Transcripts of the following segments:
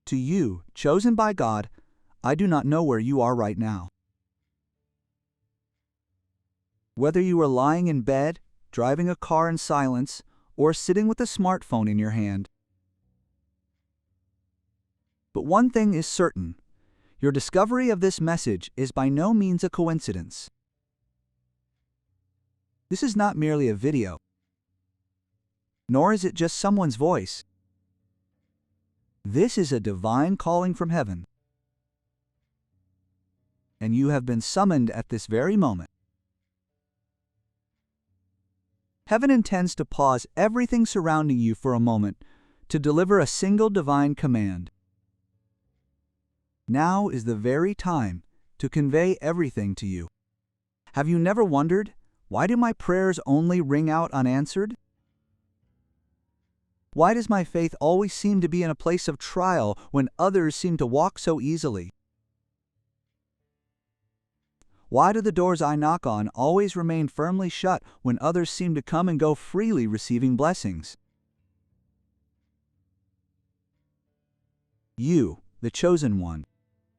To you, chosen by God, I do not know where you are right now. Whether you are lying in bed, driving a car in silence, or sitting with a smartphone in your hand. But one thing is certain. Your discovery of this message is by no means a coincidence. This is not merely a video, nor is it just someone's voice. This is a divine calling from heaven, and you have been summoned at this very moment. Heaven intends to pause everything surrounding you for a moment to deliver a single divine command. Now is the very time to convey everything to you. Have you never wondered, why do my prayers only ring out unanswered? Why does my faith always seem to be in a place of trial when others seem to walk so easily? Why do the doors I knock on always remain firmly shut when others seem to come and go freely receiving blessings? You, the chosen one,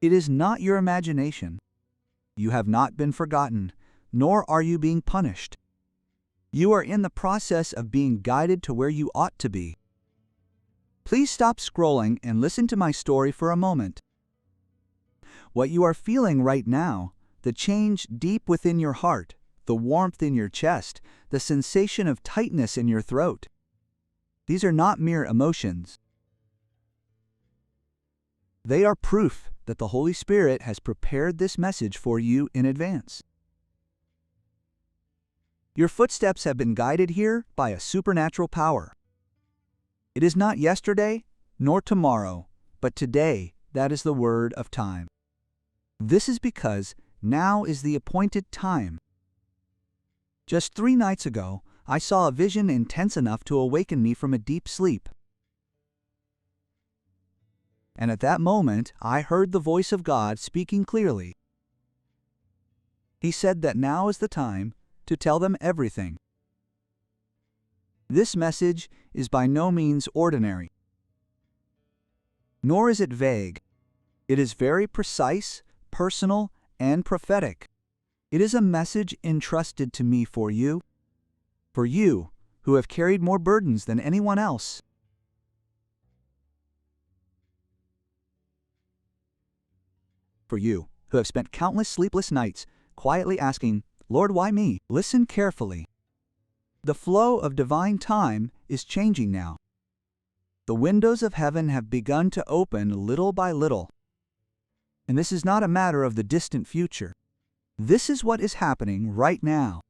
it is not your imagination. You have not been forgotten, nor are you being punished. You are in the process of being guided to where you ought to be. Please stop scrolling and listen to my story for a moment. What you are feeling right now, the change deep within your heart, the warmth in your chest, the sensation of tightness in your throat, these are not mere emotions. They are proof that the Holy Spirit has prepared this message for you in advance. Your footsteps have been guided here by a supernatural power. It is not yesterday, nor tomorrow, but today that is the word of time. This is because now is the appointed time. Just 3 nights ago, I saw a vision intense enough to awaken me from a deep sleep. And at that moment, I heard the voice of God speaking clearly. He said that now is the time to tell them everything. This message is by no means ordinary, nor is it vague. It is very precise, personal, and prophetic. It is a message entrusted to me for you who have carried more burdens than anyone else. For you who have spent countless sleepless nights quietly asking, Lord, why me? Listen carefully. The flow of divine time is changing now. The windows of heaven have begun to open little by little. And this is not a matter of the distant future. This is what is happening right now.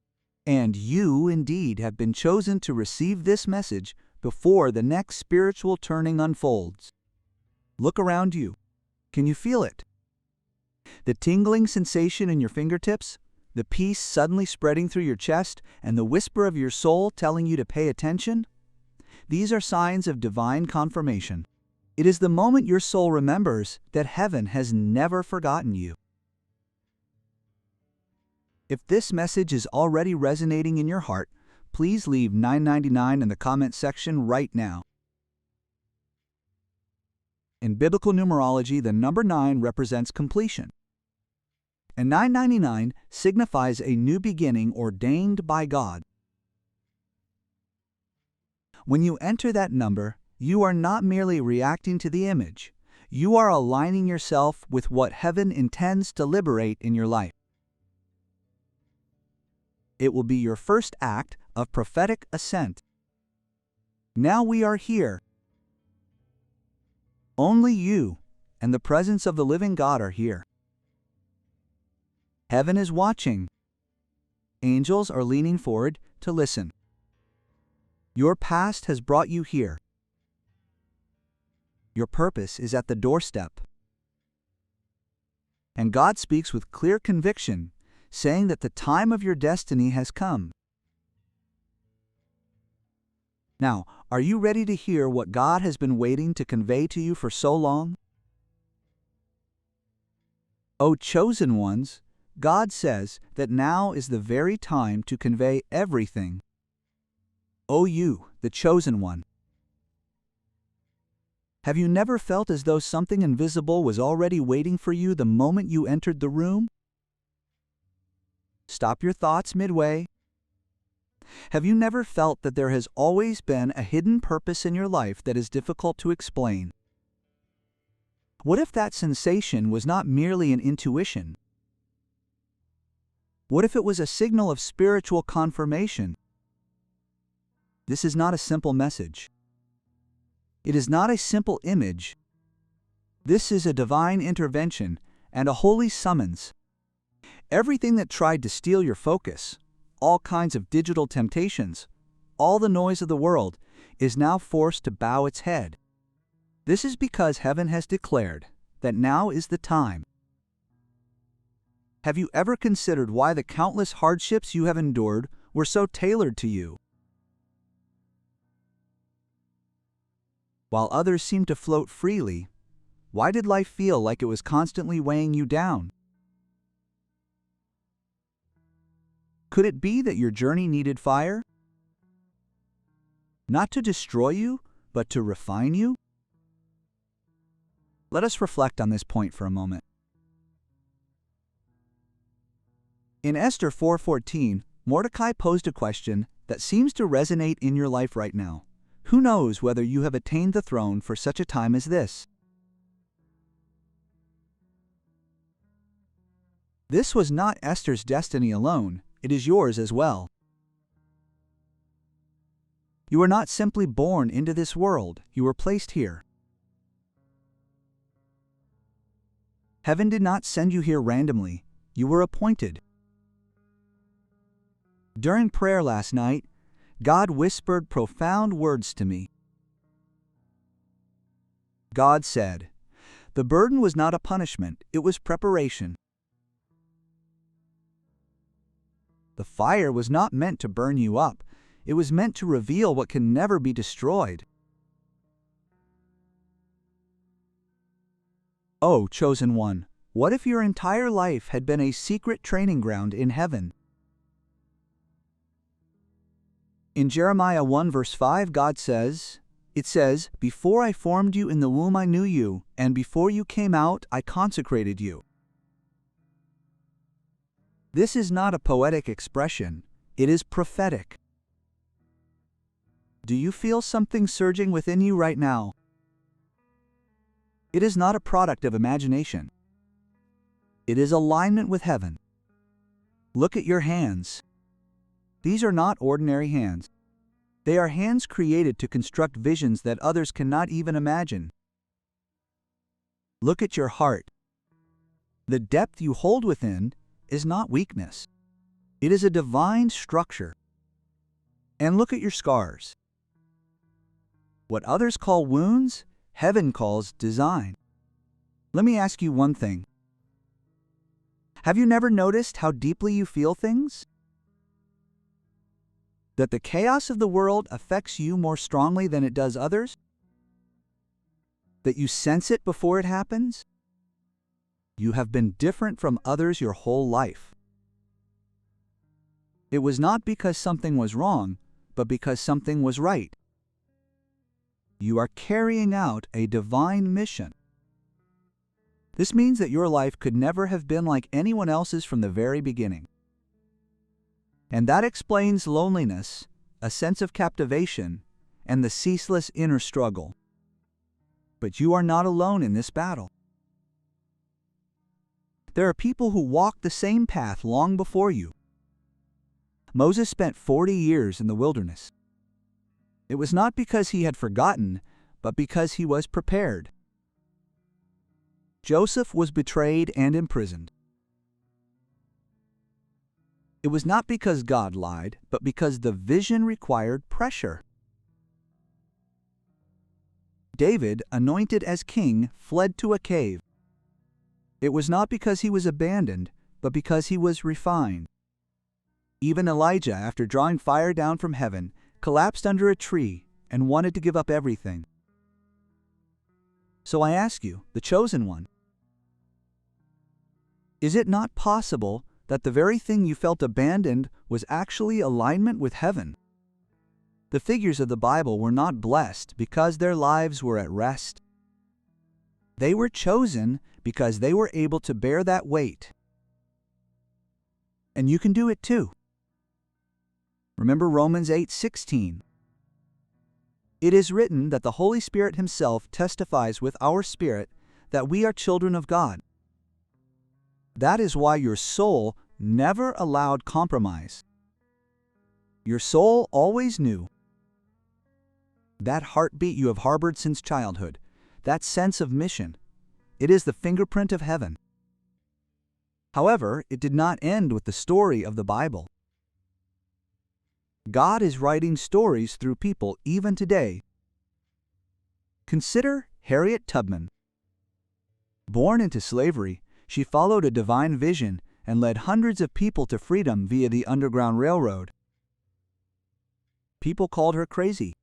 And you indeed have been chosen to receive this message before the next spiritual turning unfolds. Look around you. Can you feel it? The tingling sensation in your fingertips, the peace suddenly spreading through your chest, and the whisper of your soul telling you to pay attention? These are signs of divine confirmation. It is the moment your soul remembers that heaven has never forgotten you. If this message is already resonating in your heart, please leave $9.99 in the comment section right now. In biblical numerology, the number 9 represents completion. And $9.99 signifies a new beginning ordained by God. When you enter that number, you are not merely reacting to the image. You are aligning yourself with what heaven intends to liberate in your life. It will be your first act of prophetic ascent. Now we are here. Only you and the presence of the living God are here. Heaven is watching. Angels are leaning forward to listen. Your past has brought you here. Your purpose is at the doorstep. And God speaks with clear conviction, saying that the time of your destiny has come. Now, are you ready to hear what God has been waiting to convey to you for so long? O chosen ones, God says that now is the very time to convey everything. O you, the chosen one. Have you never felt as though something invisible was already waiting for you the moment you entered the room? Stop your thoughts midway. Have you never felt that there has always been a hidden purpose in your life that is difficult to explain? What if that sensation was not merely an intuition? What if it was a signal of spiritual confirmation? This is not a simple message. It is not a simple image. This is a divine intervention and a holy summons. Everything that tried to steal your focus, all kinds of digital temptations, all the noise of the world, is now forced to bow its head. This is because heaven has declared that now is the time. Have you ever considered why the countless hardships you have endured were so tailored to you? While others seem to float freely, why did life feel like it was constantly weighing you down? Could it be that your journey needed fire? Not to destroy you, but to refine you? Let us reflect on this point for a moment. In Esther 4:14, Mordecai posed a question that seems to resonate in your life right now. Who knows whether you have attained the throne for such a time as this? This was not Esther's destiny alone, it is yours as well. You were not simply born into this world, you were placed here. Heaven did not send you here randomly, you were appointed. During prayer last night, God whispered profound words to me. God said, "The burden was not a punishment, it was preparation. The fire was not meant to burn you up, it was meant to reveal what can never be destroyed." Oh, chosen one, what if your entire life had been a secret training ground in heaven? In Jeremiah 1 verse 5, God says, "Before I formed you in the womb I knew you, and before you came out I consecrated you." This is not a poetic expression, it is prophetic. Do you feel something surging within you right now? It is not a product of imagination. It is alignment with heaven. Look at your hands. These are not ordinary hands. They are hands created to construct visions that others cannot even imagine. Look at your heart. The depth you hold within is not weakness. It is a divine structure. And look at your scars. What others call wounds, heaven calls design. Let me ask you one thing. Have you never noticed how deeply you feel things? That the chaos of the world affects you more strongly than it does others? That you sense it before it happens? You have been different from others your whole life. It was not because something was wrong, but because something was right. You are carrying out a divine mission. This means that your life could never have been like anyone else's from the very beginning. And that explains loneliness, a sense of captivation, and the ceaseless inner struggle. But you are not alone in this battle. There are people who walked the same path long before you. Moses spent 40 years in the wilderness. It was not because he had forgotten, but because he was prepared. Joseph was betrayed and imprisoned. It was not because God lied, but because the vision required pressure. David, anointed as king, fled to a cave. It was not because he was abandoned, but because he was refined. Even Elijah, after drawing fire down from heaven, collapsed under a tree and wanted to give up everything. So I ask you, the chosen one, is it not possible that the very thing you felt abandoned was actually alignment with heaven? The figures of the Bible were not blessed because their lives were at rest. They were chosen because they were able to bear that weight. And you can do it too. Remember Romans 8:16. It is written that the Holy Spirit Himself testifies with our spirit that we are children of God. That is why your soul never allowed compromise. Your soul always knew. That heartbeat you have harbored since childhood, that sense of mission, it is the fingerprint of heaven. However, it did not end with the story of the Bible. God is writing stories through people even today. Consider Harriet Tubman. Born into slavery, she followed a divine vision and led hundreds of people to freedom via the Underground Railroad. People called her crazy.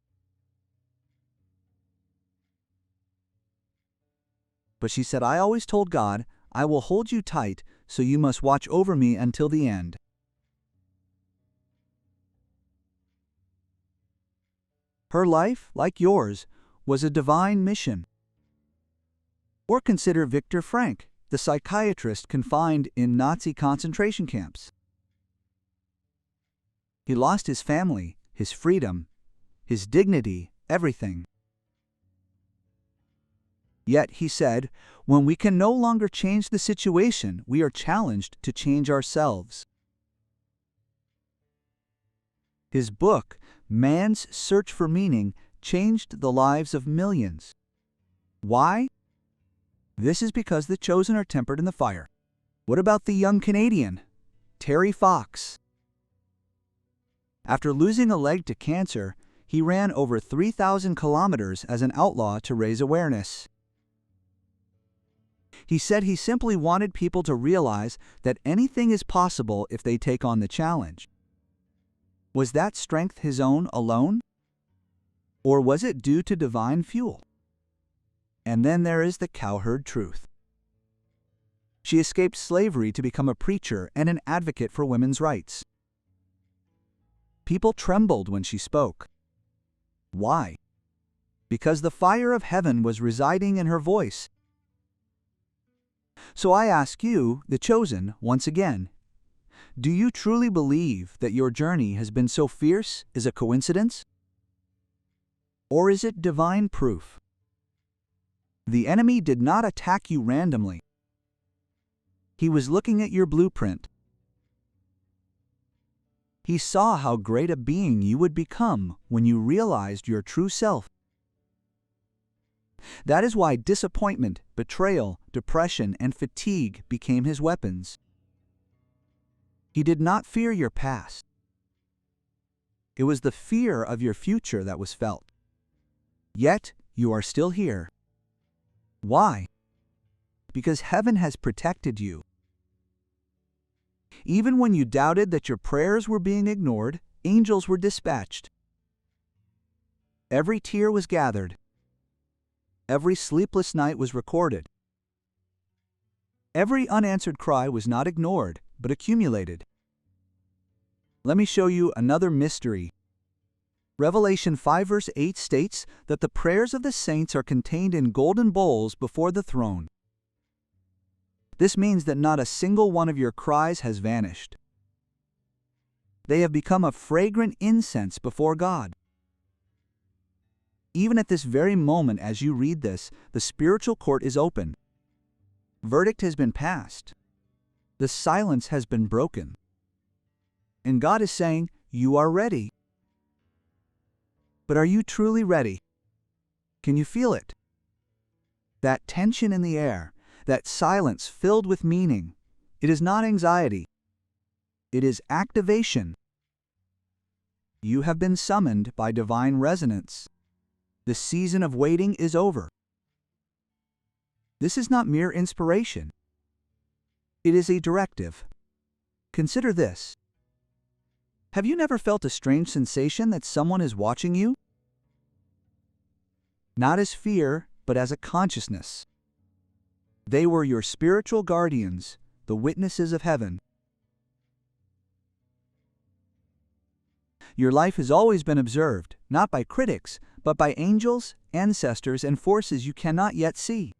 But she said, "I always told God, I will hold you tight, so you must watch over me until the end." Her life, like yours, was a divine mission. Or consider Viktor Frankl, the psychiatrist confined in Nazi concentration camps. He lost his family, his freedom, his dignity, everything. Yet, he said, when we can no longer change the situation, we are challenged to change ourselves. His book, Man's Search for Meaning, changed the lives of millions. Why? This is because the chosen are tempered in the fire. What about the young Canadian, Terry Fox? After losing a leg to cancer, he ran over 3,000 kilometers as an outlaw to raise awareness. He said he simply wanted people to realize that anything is possible if they take on the challenge. Was that strength his own alone? Or was it due to divine fuel? And then there is the cowherd truth. She escaped slavery to become a preacher and an advocate for women's rights. People trembled when she spoke. Why? Because the fire of heaven was residing in her voice. So I ask you, the chosen, once again, do you truly believe that your journey has been so fierce is a coincidence? Or is it divine proof? The enemy did not attack you randomly. He was looking at your blueprint. He saw how great a being you would become when you realized your true self. That is why disappointment, betrayal, depression, and fatigue became his weapons. He did not fear your past. It was the fear of your future that was felt. Yet, you are still here. Why? Because heaven has protected you. Even when you doubted that your prayers were being ignored, angels were dispatched. Every tear was gathered. Every sleepless night was recorded. Every unanswered cry was not ignored, but accumulated. Let me show you another mystery. Revelation 5 verse 8 states that the prayers of the saints are contained in golden bowls before the throne. This means that not a single one of your cries has vanished. They have become a fragrant incense before God. Even at this very moment as you read this, the spiritual court is open. Verdict has been passed. The silence has been broken. And God is saying, you are ready. But are you truly ready? Can you feel it? That tension in the air, that silence filled with meaning, it is not anxiety. It is activation. You have been summoned by divine resonance. The season of waiting is over. This is not mere inspiration. It is a directive. Consider this. Have you never felt a strange sensation that someone is watching you? Not as fear, but as a consciousness. They were your spiritual guardians, the witnesses of heaven. Your life has always been observed, not by critics, but by angels, ancestors, and forces you cannot yet see.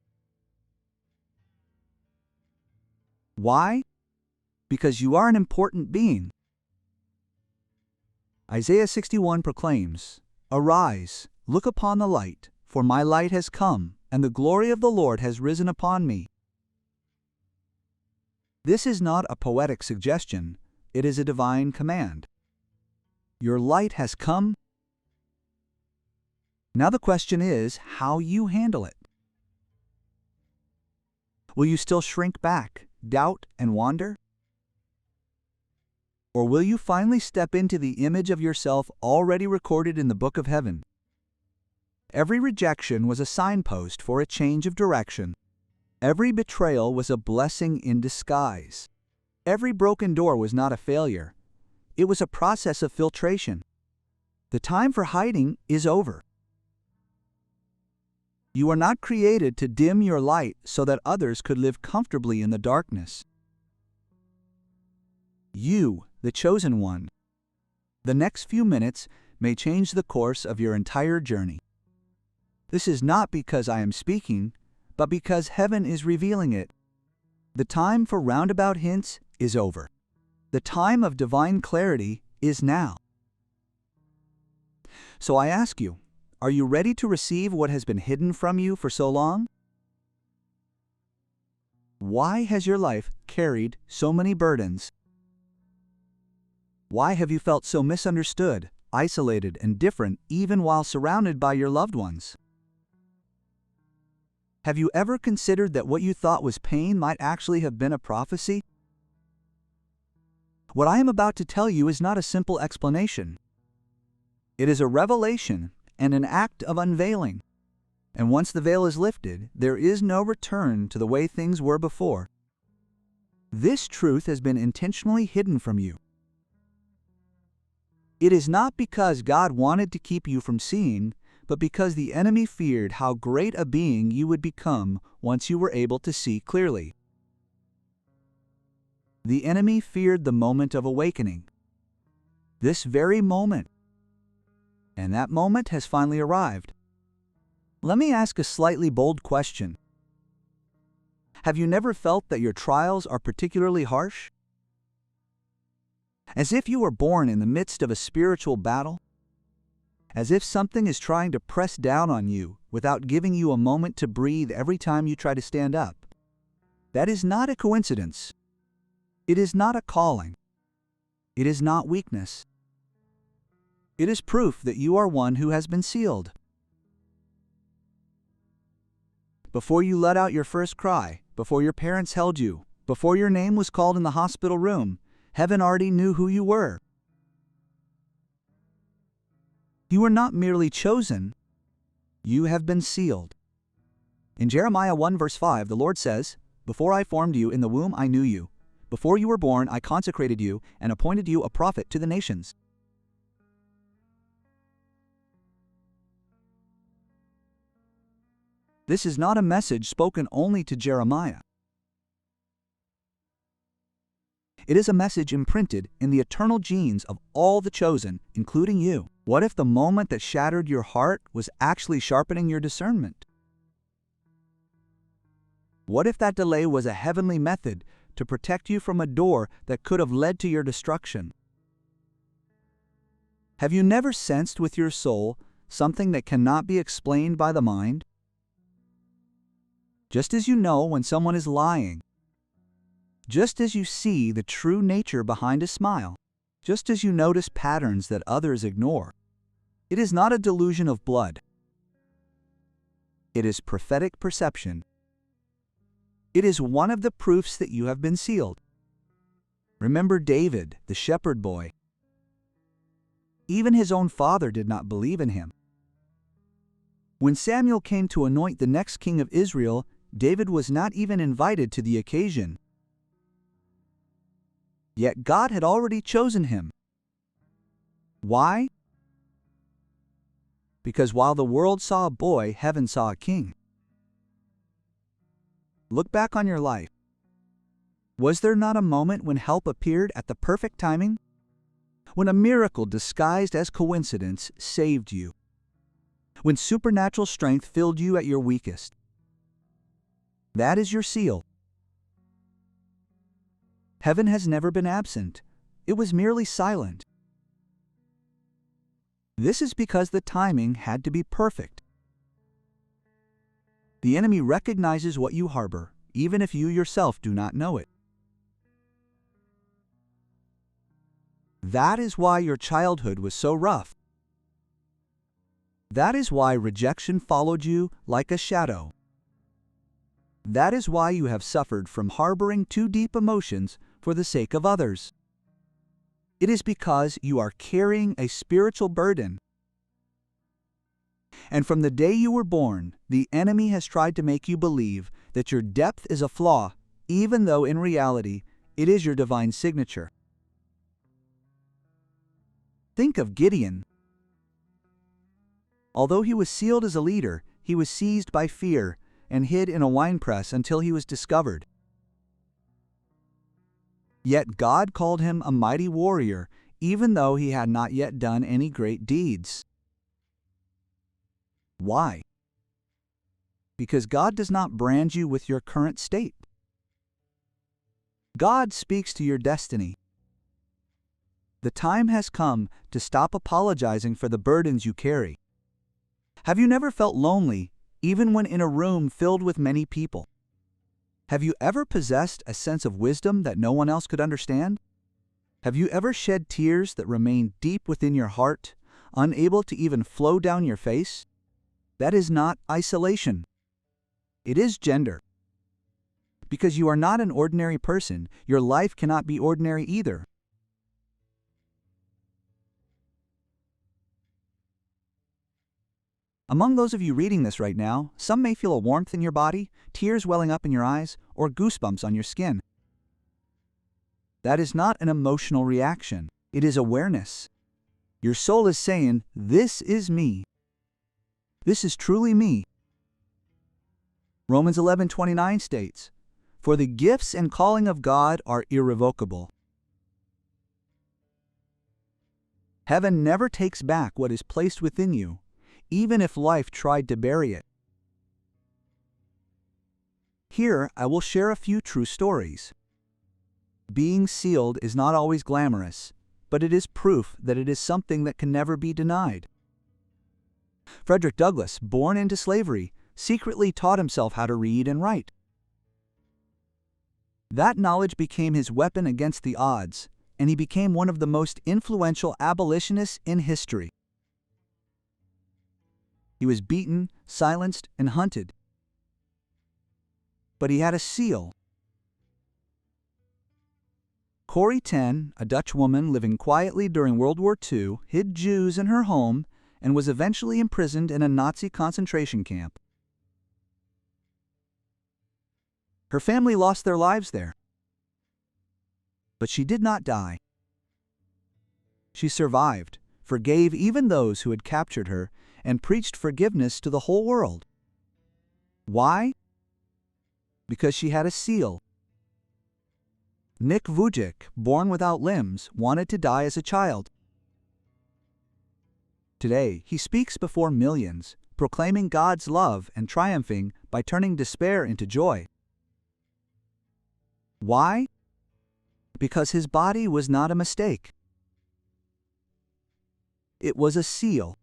Why? Because you are an important being. Isaiah 61 proclaims, "Arise, look upon the light, for my light has come, and the glory of the Lord has risen upon me." This is not a poetic suggestion, it is a divine command. Your light has come. Now the question is how you handle it. Will you still shrink back, doubt, and wander? Or will you finally step into the image of yourself already recorded in the book of heaven? Every rejection was a signpost for a change of direction. Every betrayal was a blessing in disguise. Every broken door was not a failure. It was a process of filtration. The time for hiding is over. You are not created to dim your light so that others could live comfortably in the darkness. You, the chosen one. The next few minutes may change the course of your entire journey. This is not because I am speaking, but because heaven is revealing it. The time for roundabout hints is over. The time of divine clarity is now. So I ask you, are you ready to receive what has been hidden from you for so long? Why has your life carried so many burdens? Why have you felt so misunderstood, isolated, and different even while surrounded by your loved ones? Have you ever considered that what you thought was pain might actually have been a prophecy? What I am about to tell you is not a simple explanation. It is a revelation and an act of unveiling. And once the veil is lifted, there is no return to the way things were before. This truth has been intentionally hidden from you. It is not because God wanted to keep you from seeing, but because the enemy feared how great a being you would become once you were able to see clearly. The enemy feared the moment of awakening. This very moment. And that moment has finally arrived. Let me ask a slightly bold question. Have you never felt that your trials are particularly harsh? As if you were born in the midst of a spiritual battle? As if something is trying to press down on you without giving you a moment to breathe every time you try to stand up? That is not a coincidence. It is not a calling. It is not weakness. It is proof that you are one who has been sealed. Before you let out your first cry, before your parents held you, before your name was called in the hospital room, heaven already knew who you were. You are not merely chosen, you have been sealed. In Jeremiah 1 verse 5, the Lord says, "Before I formed you in the womb I knew you. Before you were born I consecrated you and appointed you a prophet to the nations." This is not a message spoken only to Jeremiah. It is a message imprinted in the eternal genes of all the chosen, including you. What if the moment that shattered your heart was actually sharpening your discernment? What if that delay was a heavenly method to protect you from a door that could have led to your destruction? Have you never sensed with your soul something that cannot be explained by the mind? Just as you know when someone is lying, just as you see the true nature behind a smile, just as you notice patterns that others ignore, it is not a delusion of blood. It is prophetic perception. It is one of the proofs that you have been sealed. Remember David, the shepherd boy. Even his own father did not believe in him. When Samuel came to anoint the next king of Israel, David was not even invited to the occasion. Yet God had already chosen him. Why? Because while the world saw a boy, heaven saw a king. Look back on your life. Was there not a moment when help appeared at the perfect timing? When a miracle disguised as coincidence saved you? When supernatural strength filled you at your weakest? That is your seal. Heaven has never been absent. It was merely silent. This is because the timing had to be perfect. The enemy recognizes what you harbor, even if you yourself do not know it. That is why your childhood was so rough. That is why rejection followed you like a shadow. That is why you have suffered from harboring too deep emotions for the sake of others. It is because you are carrying a spiritual burden. And from the day you were born, the enemy has tried to make you believe that your depth is a flaw, even though in reality it is your divine signature. Think of Gideon. Although he was sealed as a leader, he was seized by fear and hid in a winepress until he was discovered. Yet God called him a mighty warrior, even though he had not yet done any great deeds. Why? Because God does not brand you with your current state. God speaks to your destiny. The time has come to stop apologizing for the burdens you carry. Have you never felt lonely, even when in a room filled with many people? Have you ever possessed a sense of wisdom that no one else could understand? Have you ever shed tears that remain deep within your heart, unable to even flow down your face? That is not isolation. It is gender. Because you are not an ordinary person, your life cannot be ordinary either. Among those of you reading this right now, some may feel a warmth in your body, tears welling up in your eyes, or goosebumps on your skin. That is not an emotional reaction. It is awareness. Your soul is saying, "This is me. This is truly me." Romans 11:29 states, "For the gifts and calling of God are irrevocable." Heaven never takes back what is placed within you, even if life tried to bury it. Here, I will share a few true stories. Being sealed is not always glamorous, but it is proof that it is something that can never be denied. Frederick Douglass, born into slavery, secretly taught himself how to read and write. That knowledge became his weapon against the odds, and he became one of the most influential abolitionists in history. He was beaten, silenced, and hunted. But he had a seal. Corrie ten, a Dutch woman living quietly during World War II, hid Jews in her home and was eventually imprisoned in a Nazi concentration camp. Her family lost their lives there. But she did not die. She survived, forgave even those who had captured her, and preached forgiveness to the whole world. Why? Because she had a seal. Nick Vujicic, born without limbs, wanted to die as a child. Today, he speaks before millions, proclaiming God's love and triumphing by turning despair into joy. Why? Because his body was not a mistake. It was a seal.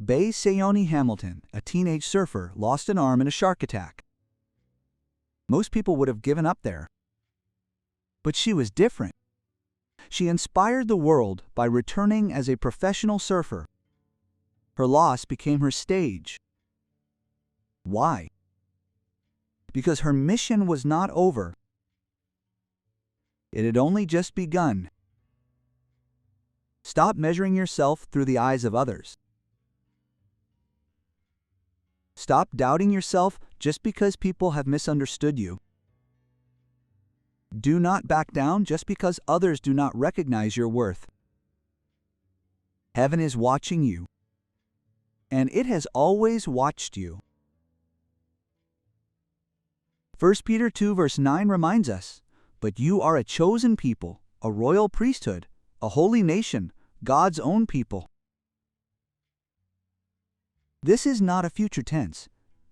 Bay Sayoni Hamilton, a teenage surfer, lost an arm in a shark attack. Most people would have given up there. But she was different. She inspired the world by returning as a professional surfer. Her loss became her stage. Why? Because her mission was not over. It had only just begun. Stop measuring yourself through the eyes of others. Stop doubting yourself just because people have misunderstood you. Do not back down just because others do not recognize your worth. Heaven is watching you, and it has always watched you. 1 Peter 2 verse 9 reminds us, "But you are a chosen people, a royal priesthood, a holy nation, God's own people." This is not a future tense.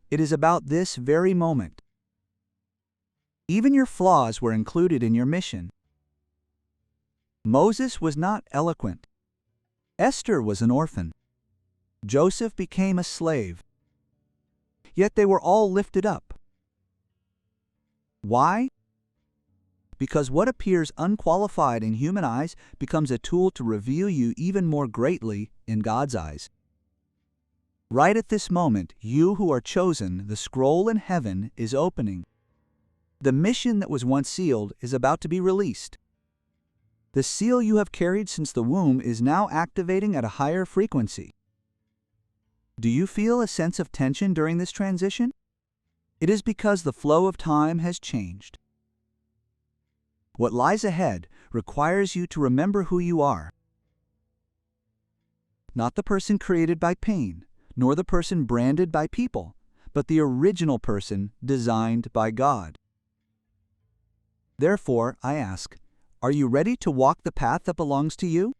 It is about this very moment. Even your flaws were included in your mission. Moses was not eloquent. Esther was an orphan. Joseph became a slave. Yet they were all lifted up. Why? Because what appears unqualified in human eyes becomes a tool to reveal you even more greatly in God's eyes. Right at this moment, you who are chosen, the scroll in heaven is opening. The mission that was once sealed is about to be released. The seal you have carried since the womb is now activating at a higher frequency. Do you feel a sense of tension during this transition? It is because the flow of time has changed. What lies ahead requires you to remember who you are. Not the person created by pain, nor the person branded by people, but the original person designed by God. Therefore, I ask, are you ready to walk the path that belongs to you?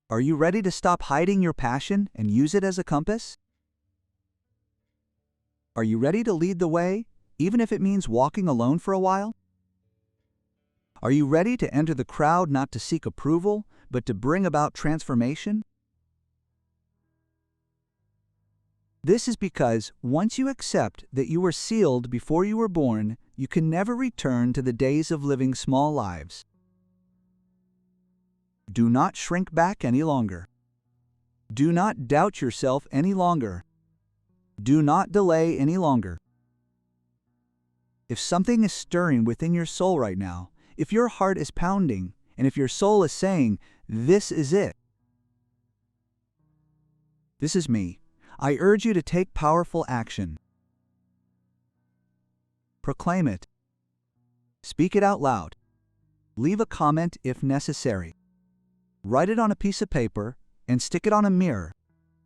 Are you ready to stop hiding your passion and use it as a compass? Are you ready to lead the way, even if it means walking alone for a while? Are you ready to enter the crowd not to seek approval, but to bring about transformation? This is because once you accept that you were sealed before you were born, you can never return to the days of living small lives. Do not shrink back any longer. Do not doubt yourself any longer. Do not delay any longer. If something is stirring within your soul right now, if your heart is pounding, and if your soul is saying, "This is it. This is me," I urge you to take powerful action. Proclaim it. Speak it out loud. Leave a comment if necessary. Write it on a piece of paper and stick it on a mirror.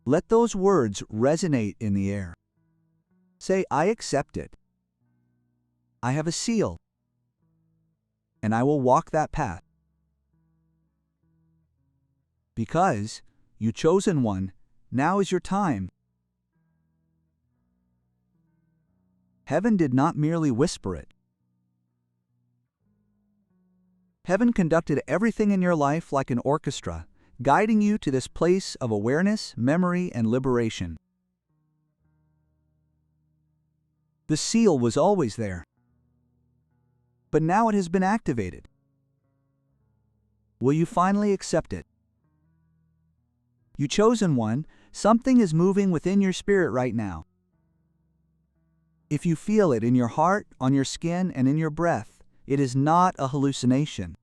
Let those words resonate in the air. Say, "I accept it. I have a seal, and I will walk that path." Because, you chosen one, now is your time. Heaven did not merely whisper it. Heaven conducted everything in your life like an orchestra, guiding you to this place of awareness, memory, and liberation. The seal was always there, but now it has been activated. Will you finally accept it? You chosen one, something is moving within your spirit right now. If you feel it in your heart, on your skin, and in your breath, it is not a hallucination.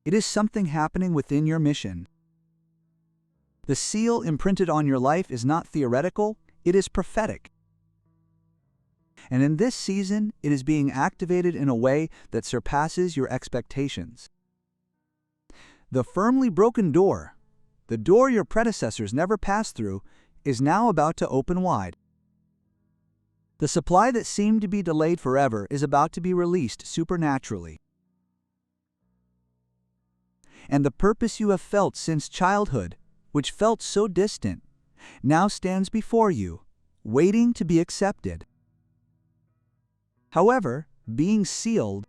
It is something happening within your mission. The seal imprinted on your life is not theoretical, it is prophetic. And in this season, it is being activated in a way that surpasses your expectations. The firmly broken door, the door your predecessors never passed through, is now about to open wide. The supply that seemed to be delayed forever is about to be released supernaturally. And the purpose you have felt since childhood, which felt so distant, now stands before you, waiting to be accepted. However, being sealed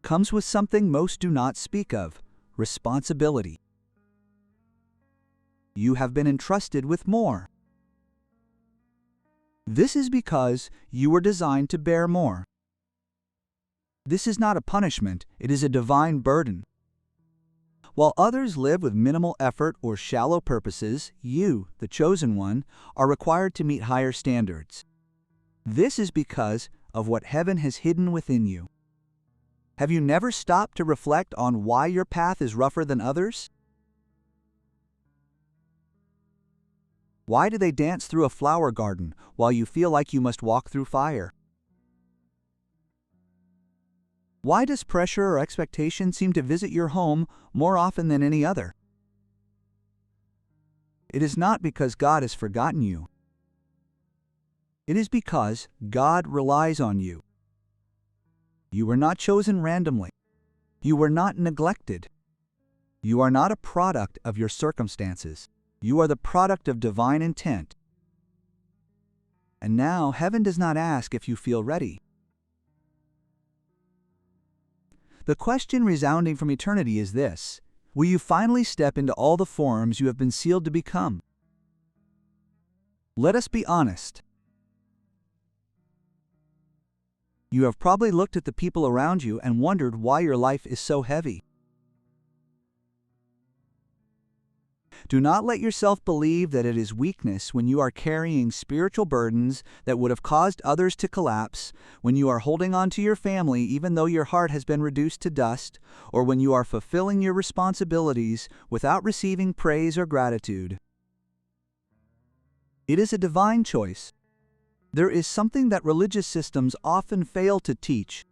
comes with something most do not speak of: responsibility. You have been entrusted with more. This is because you were designed to bear more. This is not a punishment, it is a divine burden. While others live with minimal effort or shallow purposes, you, the chosen one, are required to meet higher standards. This is because of what heaven has hidden within you. Have you never stopped to reflect on why your path is rougher than others? Why do they dance through a flower garden while you feel like you must walk through fire? Why does pressure or expectation seem to visit your home more often than any other? It is not because God has forgotten you. It is because God relies on you. You were not chosen randomly. You were not neglected. You are not a product of your circumstances. You are the product of divine intent. And now heaven does not ask if you feel ready. The question resounding from eternity is this: will you finally step into all the forms you have been sealed to become? Let us be honest. You have probably looked at the people around you and wondered why your life is so heavy. Do not let yourself believe that it is weakness when you are carrying spiritual burdens that would have caused others to collapse, when you are holding on to your family even though your heart has been reduced to dust, or when you are fulfilling your responsibilities without receiving praise or gratitude. It is a divine choice. There is something that religious systems often fail to teach.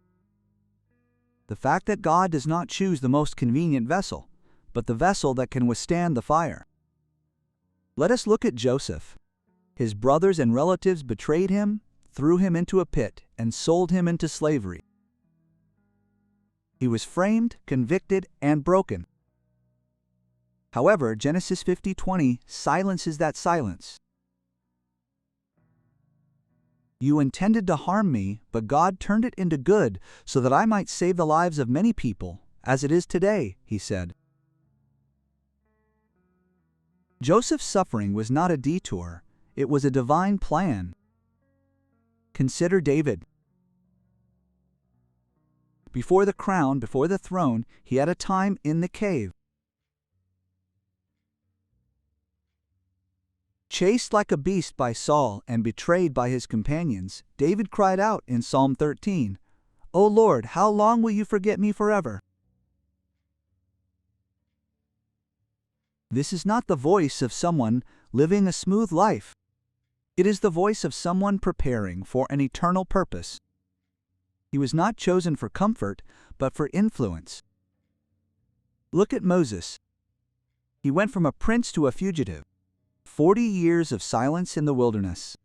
The fact that God does not choose the most convenient vessel, but the vessel that can withstand the fire. Let us look at Joseph. His brothers and relatives betrayed him, threw him into a pit, and sold him into slavery. He was framed, convicted, and broken. However, Genesis 50:20 silences that silence. You intended to harm me, but God turned it into good so that I might save the lives of many people, as it is today, he said. Joseph's suffering was not a detour, it was a divine plan. Consider David. Before the crown, before the throne, he had a time in the cave. Chased like a beast by Saul and betrayed by his companions, David cried out in Psalm 13, "O Lord, how long will you forget me forever?" This is not the voice of someone living a smooth life. It is the voice of someone preparing for an eternal purpose. He was not chosen for comfort, but for influence. Look at Moses. He went from a prince to a fugitive. 40 years of silence in the wilderness.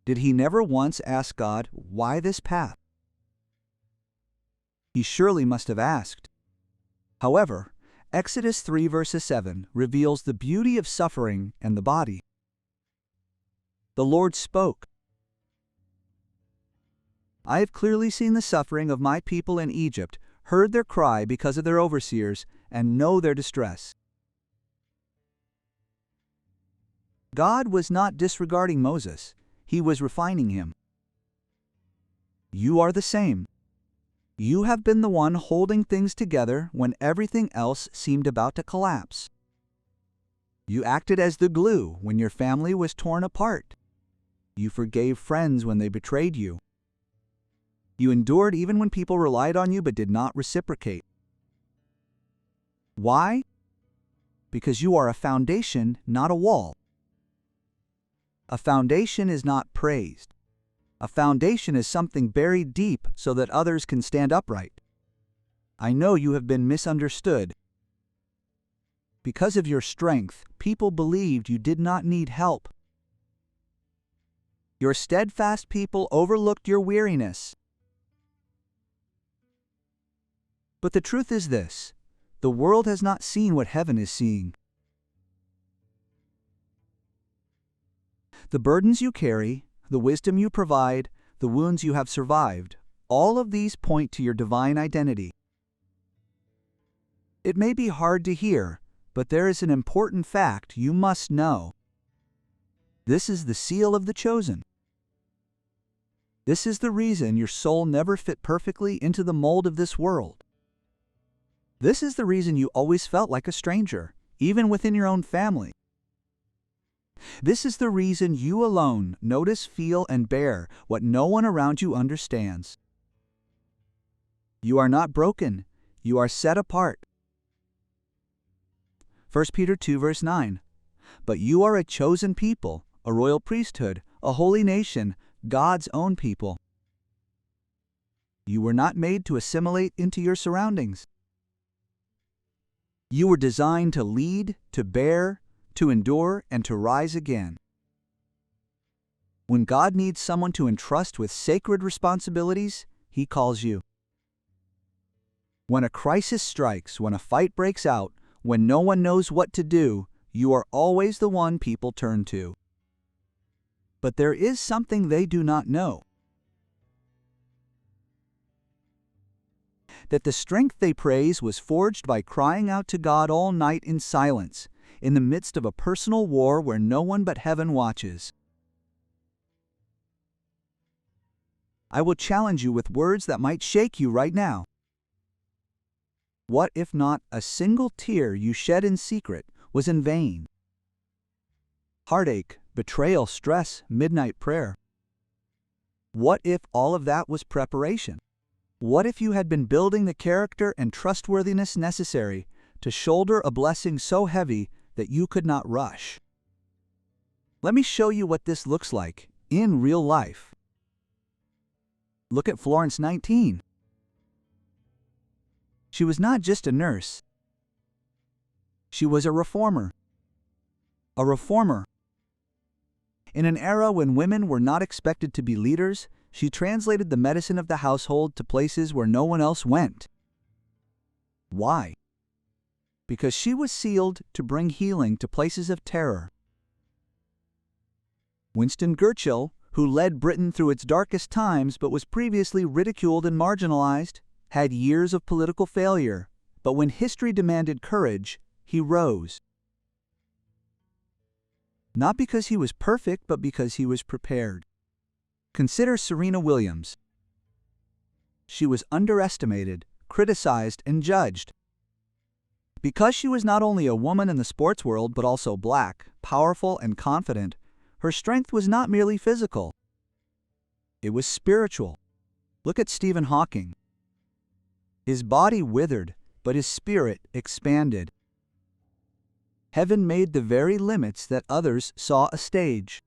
Did he never once ask God, why this path? He surely must have asked. However, Exodus 3 verse 7 reveals the beauty of suffering and the body. The Lord spoke. I have clearly seen the suffering of my people in Egypt, heard their cry because of their overseers, and know their distress. God was not disregarding Moses, he was refining him. You are the same. You have been the one holding things together when everything else seemed about to collapse. You acted as the glue when your family was torn apart. You forgave friends when they betrayed you. You endured even when people relied on you but did not reciprocate. Why? Because you are a foundation, not a wall. A foundation is not praised. A foundation is something buried deep so that others can stand upright. I know you have been misunderstood. Because of your strength, people believed you did not need help. Your steadfast people overlooked your weariness. But the truth is this: the world has not seen what heaven is seeing. The burdens you carry, the wisdom you provide, the wounds you have survived, all of these point to your divine identity. It may be hard to hear, but there is an important fact you must know. This is the seal of the chosen. This is the reason your soul never fit perfectly into the mold of this world. This is the reason you always felt like a stranger, even within your own family. This is the reason you alone notice, feel, and bear what no one around you understands. You are not broken. You are set apart. 1 Peter 2 verse 9. But you are a chosen people, a royal priesthood, a holy nation, God's own people. You were not made to assimilate into your surroundings. You were designed to lead, to bear, to endure, and to rise again. When God needs someone to entrust with sacred responsibilities, He calls you. When a crisis strikes, when a fight breaks out, when no one knows what to do, you are always the one people turn to. but there is something they do not know. That the strength they praise was forged by crying out to God all night in silence, in the midst of a personal war where no one but heaven watches. I will challenge you with words that might shake you right now. What if not a single tear you shed in secret was in vain? Heartache, betrayal, stress, midnight prayer. What if all of that was preparation? What if you had been building the character and trustworthiness necessary to shoulder a blessing so heavy that you could not rush? Let me show you what this looks like in real life. Look at Florence 19. She was not just a nurse. She was a reformer. A reformer. In an era when women were not expected to be leaders, she translated the medicine of the household to places where no one else went. Why? Because she was sealed to bring healing to places of terror. Winston Churchill, who led Britain through its darkest times but was previously ridiculed and marginalized, had years of political failure, but when history demanded courage, he rose. Not because he was perfect, but because he was prepared. Consider Serena Williams. She was underestimated, criticized, and judged. Because she was not only a woman in the sports world but also black, powerful, and confident, her strength was not merely physical. It was spiritual. Look at Stephen Hawking. His body withered, but his spirit expanded. Heaven made the very limits that others saw a stage.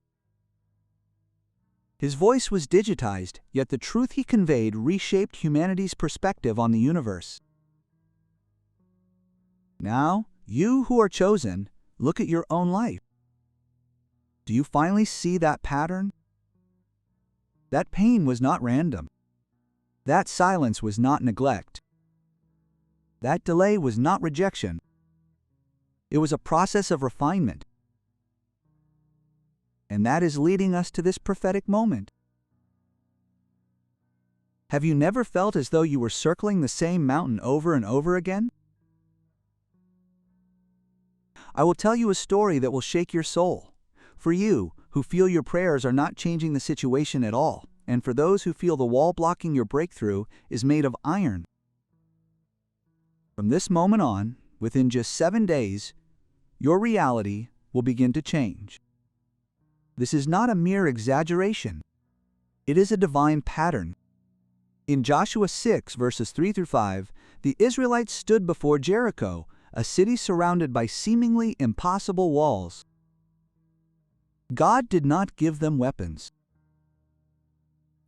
His voice was digitized, yet the truth he conveyed reshaped humanity's perspective on the universe. Now, you who are chosen, look at your own life. Do you finally see that pattern? That pain was not random. That silence was not neglect. That delay was not rejection. It was a process of refinement. And that is leading us to this prophetic moment. Have you never felt as though you were circling the same mountain over and over again? I will tell you a story that will shake your soul. For you, who feel your prayers are not changing the situation at all, and for those who feel the wall blocking your breakthrough is made of iron. From this moment on, within just 7 days, your reality will begin to change. This is not a mere exaggeration. It is a divine pattern. In Joshua 6, verses 3 through 5, the Israelites stood before Jericho, a city surrounded by seemingly impossible walls. God did not give them weapons.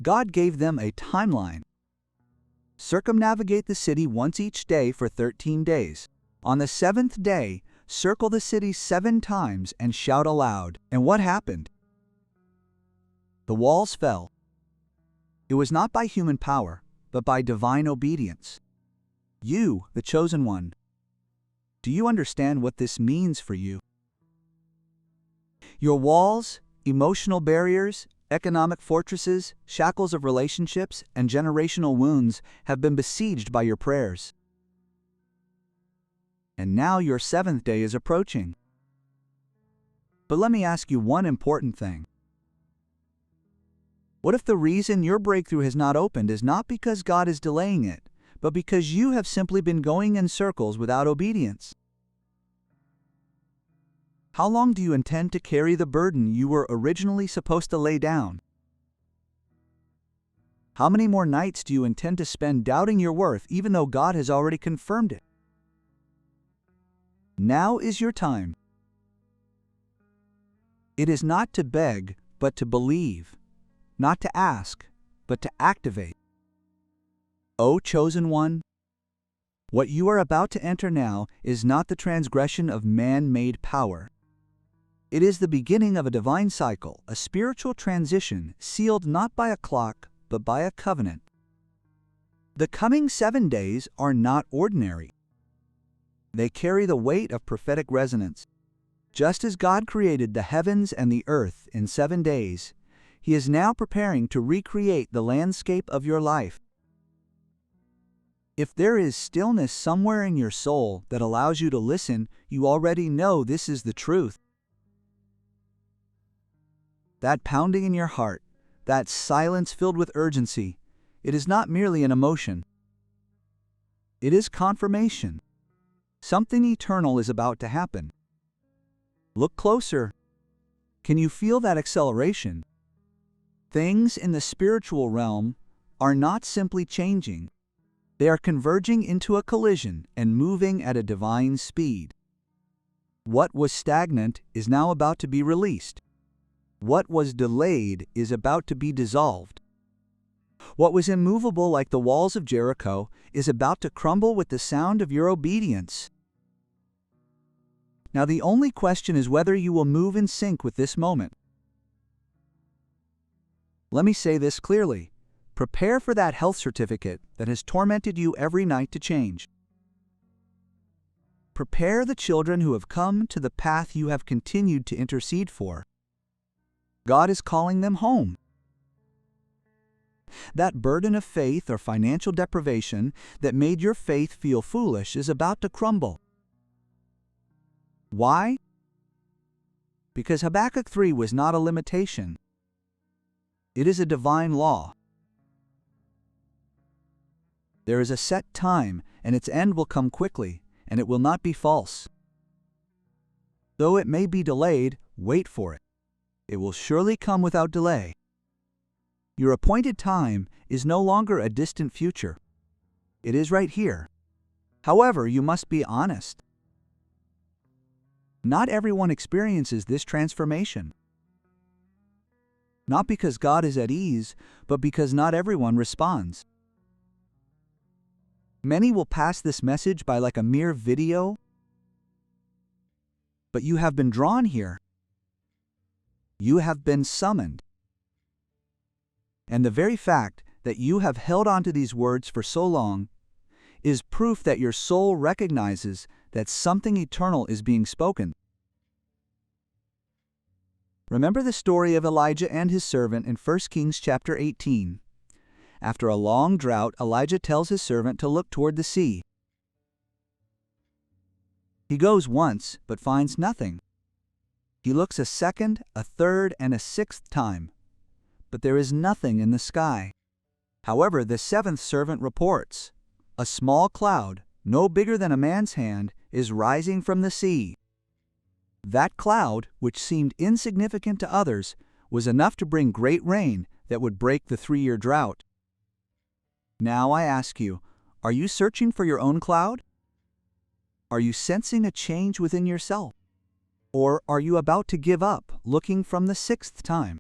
God gave them a timeline. Circumnavigate the city once each day for 13 days. On the 7th day, circle the city 7 times and shout aloud. And what happened? The walls fell. It was not by human power, but by divine obedience. You, the chosen one. Do you understand what this means for you? Your walls, emotional barriers, economic fortresses, shackles of relationships, and generational wounds have been besieged by your prayers. And now your 7th day is approaching. But let me ask you one important thing. What if the reason your breakthrough has not opened is not because God is delaying it, but because you have simply been going in circles without obedience? How long do you intend to carry the burden you were originally supposed to lay down? How many more nights do you intend to spend doubting your worth even though God has already confirmed it? Now is your time. It is not to beg, but to believe. Not to ask, but to activate. O chosen one, what you are about to enter now is not the transgression of man-made power. It is the beginning of a divine cycle, a spiritual transition sealed not by a clock, but by a covenant. The coming 7 days are not ordinary. They carry the weight of prophetic resonance. Just as God created the heavens and the earth in 7 days, He is now preparing to recreate the landscape of your life. If there is stillness somewhere in your soul that allows you to listen, you already know this is the truth. That pounding in your heart, that silence filled with urgency, it is not merely an emotion. It is confirmation. Something eternal is about to happen. Look closer. Can you feel that acceleration? Things in the spiritual realm are not simply changing. They are converging into a collision and moving at a divine speed. What was stagnant is now about to be released. What was delayed is about to be dissolved. What was immovable like the walls of Jericho is about to crumble with the sound of your obedience. Now the only question is whether you will move in sync with this moment. Let me say this clearly. Prepare for that health certificate that has tormented you every night to change. Prepare the children who have come to the path you have continued to intercede for. God is calling them home. That burden of faith or financial deprivation that made your faith feel foolish is about to crumble. Why? Because Habakkuk 3 was not a limitation. It is a divine law. There is a set time, and its end will come quickly, and it will not be false. Though it may be delayed, wait for it. It will surely come without delay. Your appointed time is no longer a distant future. It is right here. However, you must be honest. Not everyone experiences this transformation. Not because God is at ease, but because not everyone responds. Many will pass this message by like a mere video, but you have been drawn here. You have been summoned. And the very fact that you have held on to these words for so long is proof that your soul recognizes that something eternal is being spoken. Remember the story of Elijah and his servant in 1 Kings chapter 18. After a long drought, Elijah tells his servant to look toward the sea. He goes once, but finds nothing. He looks a second, a third, and a sixth time, but there is nothing in the sky. However, the seventh servant reports, a small cloud, no bigger than a man's hand, is rising from the sea. That cloud, which seemed insignificant to others, was enough to bring great rain that would break the 3-year drought. Now I ask you, are you searching for your own cloud? Are you sensing a change within yourself? Or are you about to give up, looking from the 6th time?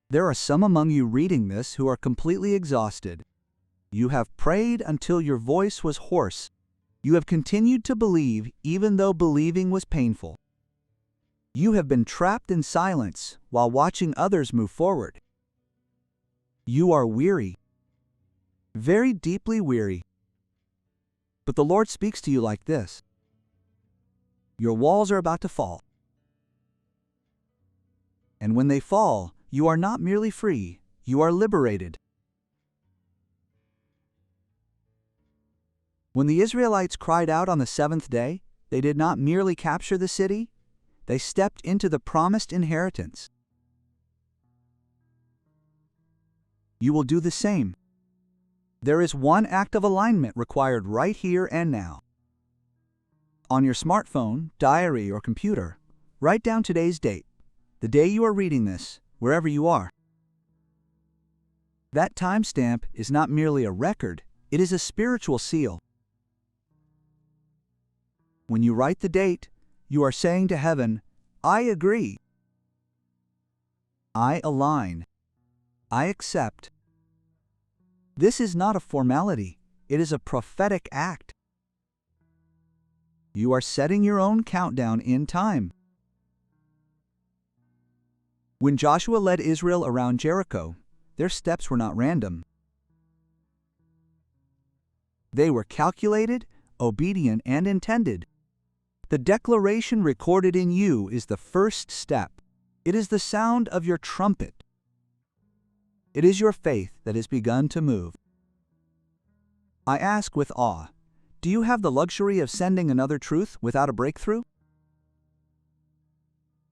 There are some among you reading this who are completely exhausted. You have prayed until your voice was hoarse. You have continued to believe even though believing was painful. You have been trapped in silence while watching others move forward. You are weary, very deeply weary. But the Lord speaks to you like this. Your walls are about to fall. And when they fall, you are not merely free, you are liberated. When the Israelites cried out on the 7th day, they did not merely capture the city, they stepped into the promised inheritance. You will do the same. There is one act of alignment required right here and now. On your smartphone, diary, or computer, write down today's date, the day you are reading this, wherever you are. That timestamp is not merely a record, it is a spiritual seal. When you write the date, you are saying to heaven, I agree. I align. I accept. This is not a formality, it is a prophetic act. You are setting your own countdown in time. When Joshua led Israel around Jericho, their steps were not random. They were calculated, obedient, and intended. The declaration recorded in you is the first step. It is the sound of your trumpet. It is your faith that has begun to move. I ask with awe, do you have the luxury of sending another truth without a breakthrough?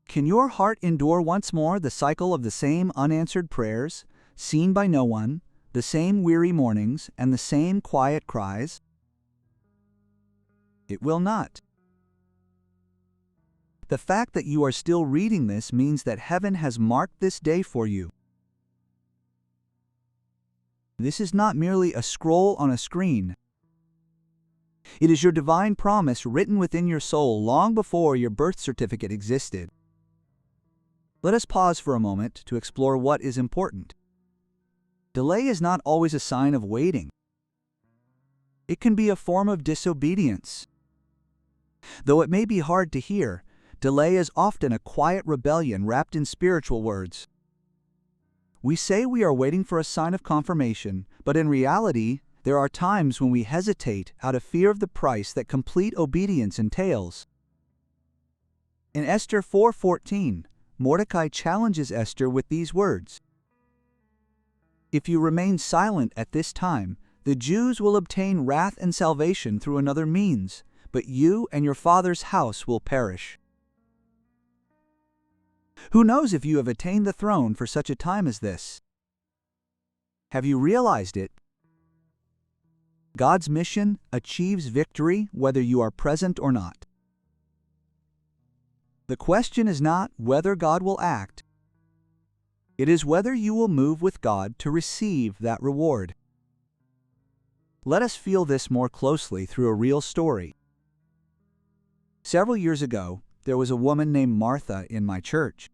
Can your heart endure once more the cycle of the same unanswered prayers, seen by no one, the same weary mornings, and the same quiet cries? It will not. The fact that you are still reading this means that heaven has marked this day for you. This is not merely a scroll on a screen. It is your divine promise written within your soul long before your birth certificate existed. Let us pause for a moment to explore what is important. Delay is not always a sign of waiting. It can be a form of disobedience. Though it may be hard to hear, delay is often a quiet rebellion wrapped in spiritual words. We say we are waiting for a sign of confirmation, but in reality, there are times when we hesitate out of fear of the price that complete obedience entails. In Esther 4:14, Mordecai challenges Esther with these words: "If you remain silent at this time, the Jews will obtain wrath and salvation through another means, but you and your father's house will perish." Who knows if you have attained the throne for such a time as this? Have you realized it? God's mission achieves victory whether you are present or not. The question is not whether God will act. It is whether you will move with God to receive that reward. Let us feel this more closely through a real story. Several years ago, there was a woman named Martha in my church.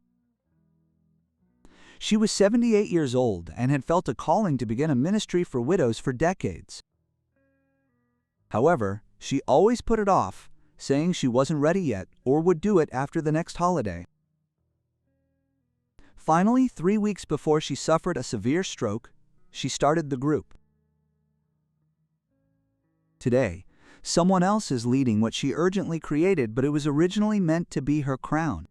She was 78 years old and had felt a calling to begin a ministry for widows for decades. However, she always put it off, saying she wasn't ready yet or would do it after the next holiday. Finally, 3 weeks before she suffered a severe stroke, she started the group. Today, someone else is leading what she urgently created, but it was originally meant to be her crown.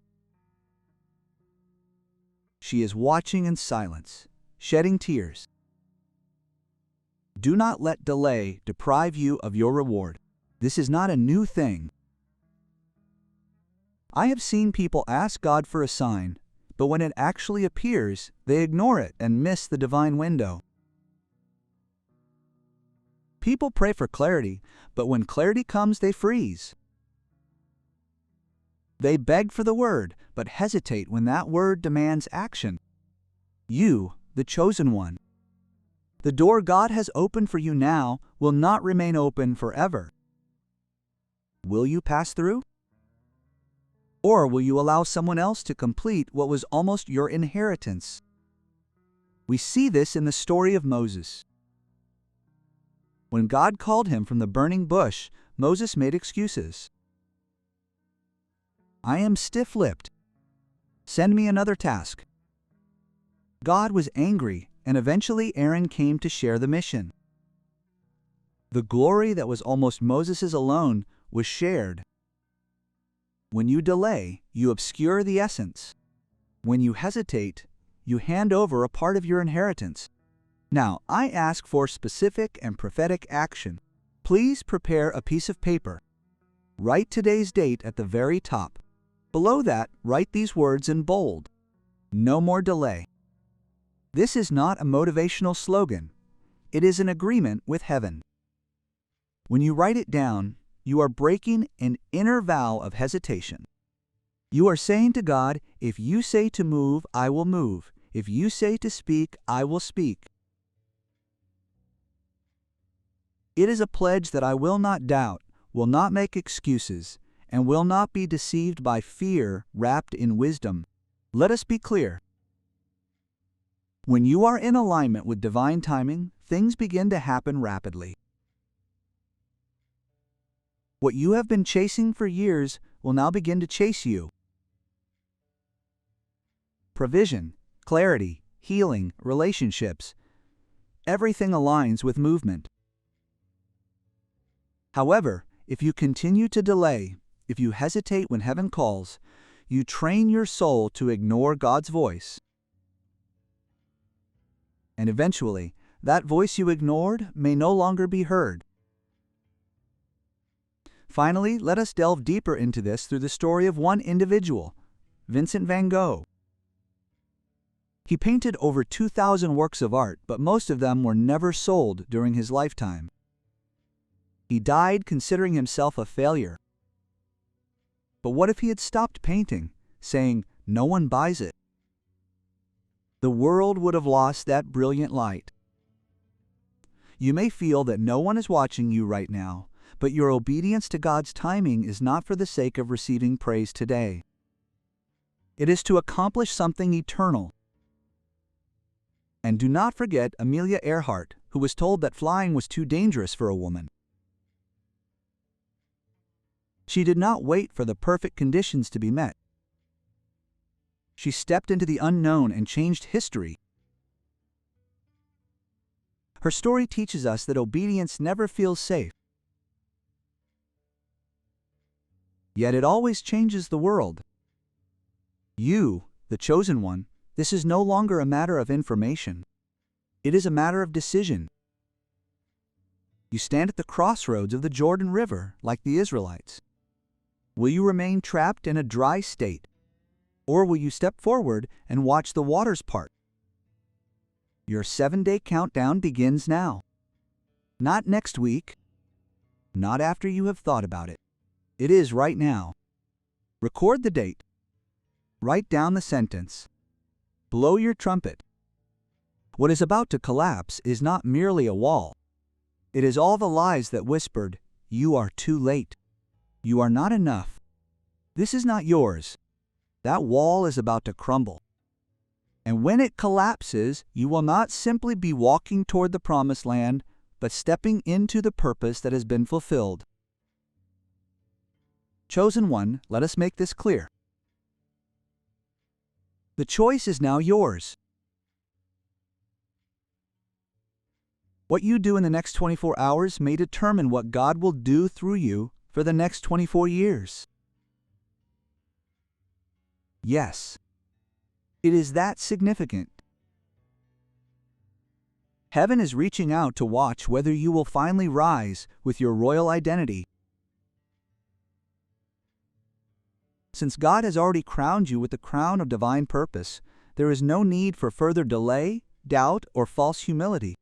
She is watching in silence, shedding tears. Do not let delay deprive you of your reward. This is not a new thing. I have seen people ask God for a sign, but when it actually appears, they ignore it and miss the divine window. People pray for clarity, but when clarity comes, they freeze. They beg for the word, but hesitate when that word demands action. You, the chosen one. The door God has opened for you now will not remain open forever. Will you pass through? Or will you allow someone else to complete what was almost your inheritance? We see this in the story of Moses. When God called him from the burning bush, Moses made excuses. I am stiff-lipped. Send me another task. God was angry, and eventually Aaron came to share the mission. The glory that was almost Moses's alone was shared. When you delay, you obscure the essence. When you hesitate, you hand over a part of your inheritance. Now, I ask for specific and prophetic action. Please prepare a piece of paper. Write today's date at the very top. Below that, write these words in bold. No more delay. This is not a motivational slogan. It is an agreement with heaven. When you write it down, you are breaking an inner vow of hesitation. You are saying to God, if you say to move, I will move. If you say to speak, I will speak. It is a pledge that I will not doubt, will not make excuses, and will not be deceived by fear wrapped in wisdom. Let us be clear. When you are in alignment with divine timing, things begin to happen rapidly. What you have been chasing for years will now begin to chase you. Provision, clarity, healing, relationships. Everything aligns with movement. However, if you continue to delay, if you hesitate when heaven calls, you train your soul to ignore God's voice. and eventually, that voice you ignored may no longer be heard. Finally, let us delve deeper into this through the story of one individual, Vincent van Gogh. He painted over 2,000 works of art, but most of them were never sold during his lifetime. He died considering himself a failure. But what if he had stopped painting, saying, "No one buys it"? The world would have lost that brilliant light. You may feel that no one is watching you right now, but your obedience to God's timing is not for the sake of receiving praise today. It is to accomplish something eternal. And do not forget Amelia Earhart, who was told that flying was too dangerous for a woman. She did not wait for the perfect conditions to be met. She stepped into the unknown and changed history. Her story teaches us that obedience never feels safe. Yet it always changes the world. You, the chosen one, this is no longer a matter of information. It is a matter of decision. You stand at the crossroads of the Jordan River like the Israelites. Will you remain trapped in a dry state? Or will you step forward and watch the waters part? Your 7-day countdown begins now. Not next week. Not after you have thought about it. It is right now. Record the date. Write down the sentence. Blow your trumpet. What is about to collapse is not merely a wall. It is all the lies that whispered, "You are too late. You are not enough. This is not yours." That wall is about to crumble. And when it collapses, you will not simply be walking toward the promised land, but stepping into the purpose that has been fulfilled. Chosen one, let us make this clear. The choice is now yours. What you do in the next 24 hours may determine what God will do through you for the next 24 years. Yes, it is that significant. Heaven is reaching out to watch whether you will finally rise with your royal identity. Since God has already crowned you with the crown of divine purpose, there is no need for further delay, doubt, or false humility.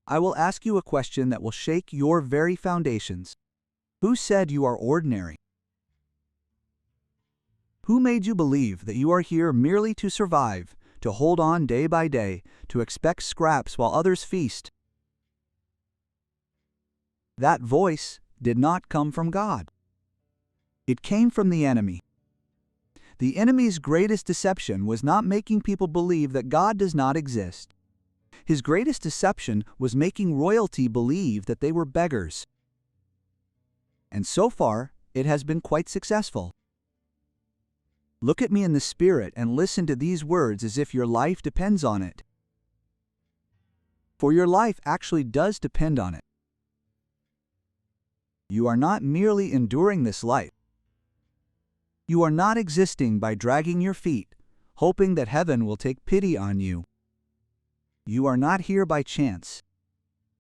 I will ask you a question that will shake your very foundations. Who said you are ordinary? Who made you believe that you are here merely to survive, to hold on day by day, to expect scraps while others feast? That voice did not come from God. It came from the enemy. The enemy's greatest deception was not making people believe that God does not exist. His greatest deception was making royalty believe that they were beggars. And so far, it has been quite successful. Look at me in the Spirit and listen to these words as if your life depends on it. For your life actually does depend on it. You are not merely enduring this life. You are not existing by dragging your feet, hoping that heaven will take pity on you. You are not here by chance.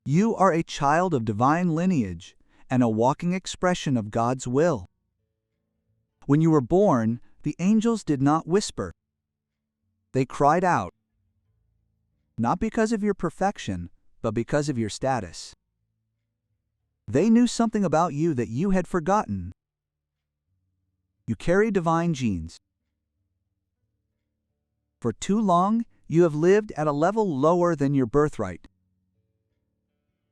You are a child of divine lineage and a walking expression of God's will. When you were born, the angels did not whisper. They cried out, not because of your perfection, but because of your status. They knew something about you that you had forgotten. You carry divine genes. For too long, you have lived at a level lower than your birthright.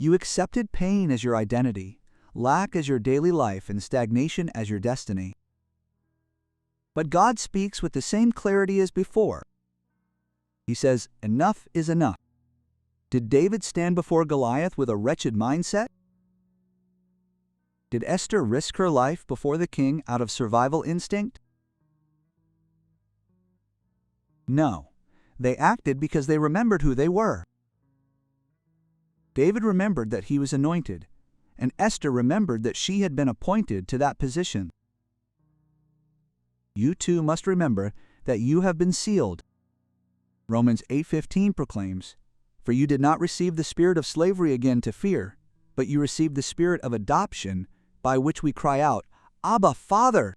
You accepted pain as your identity, lack as your daily life, and stagnation as your destiny. But God speaks with the same clarity as before. He says, "Enough is enough." Did David stand before Goliath with a wretched mindset? Did Esther risk her life before the king out of survival instinct? No, they acted because they remembered who they were. David remembered that he was anointed, and Esther remembered that she had been appointed to that position. You too must remember that you have been sealed. Romans 8:15 proclaims, "For you did not receive the spirit of slavery again to fear, but you received the spirit of adoption, by which we cry out, 'Abba, Father!'"